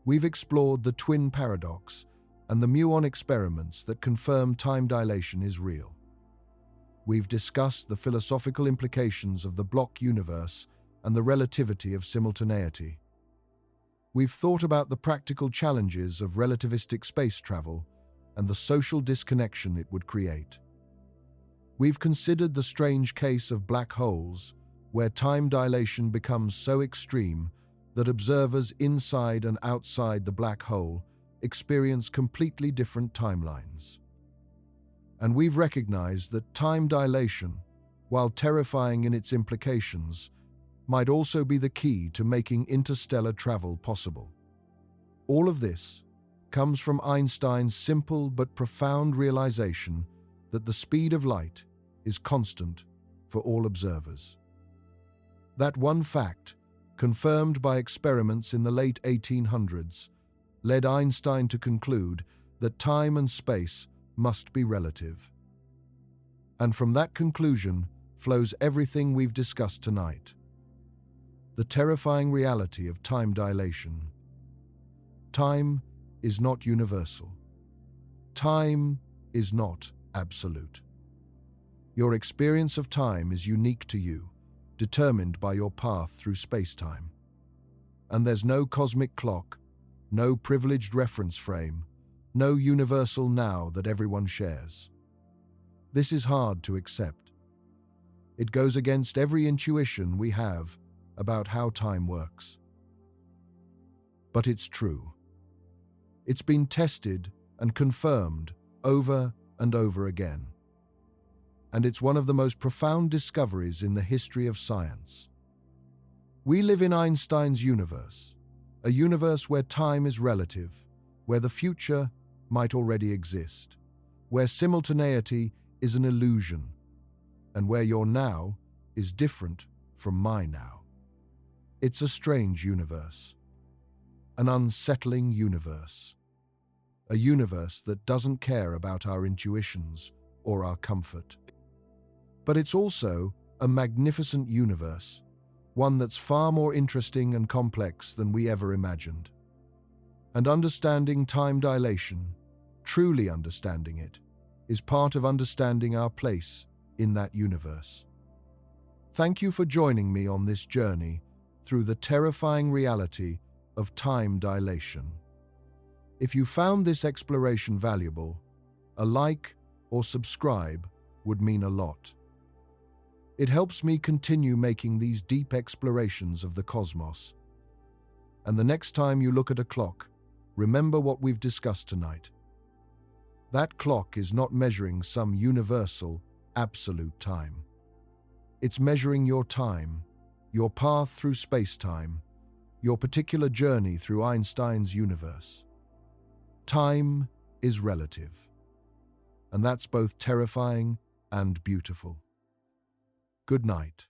We've explored the twin paradox and the muon experiments that confirm time dilation is real. We've discussed the philosophical implications of the block universe and the relativity of simultaneity. We've thought about the practical challenges of relativistic space travel and the social disconnection it would create. We've considered the strange case of black holes, where time dilation becomes so extreme that observers inside and outside the black hole experience completely different timelines. And we've recognized that time dilation, while terrifying in its implications, might also be the key to making interstellar travel possible. All of this comes from Einstein's simple but profound realization that the speed of light is constant for all observers. That one fact, confirmed by experiments in the late 1800s, led Einstein to conclude that time and space must be relative. And from that conclusion flows everything we've discussed tonight. The terrifying reality of time dilation. Time is not universal. Time is not absolute. Your experience of time is unique to you, determined by your path through space-time. And there's no cosmic clock, no privileged reference frame, no universal now that everyone shares. This is hard to accept. It goes against every intuition we have about how time works. But it's true. It's been tested and confirmed over and over again. And it's one of the most profound discoveries in the history of science. We live in Einstein's universe, a universe where time is relative, where the future might already exist, where simultaneity is an illusion, and where your now is different from my now. It's a strange universe, an unsettling universe, a universe that doesn't care about our intuitions or our comfort. But it's also a magnificent universe, one that's far more interesting and complex than we ever imagined. And understanding time dilation, truly understanding it, is part of understanding our place in that universe. Thank you for joining me on this journey through the terrifying reality of time dilation. If you found this exploration valuable, a like or subscribe would mean a lot. It helps me continue making these deep explorations of the cosmos. And the next time you look at a clock, remember what we've discussed tonight. That clock is not measuring some universal, absolute time. It's measuring your time, your path through space-time, your particular journey through Einstein's universe. Time is relative, and that's both terrifying and beautiful. Good night.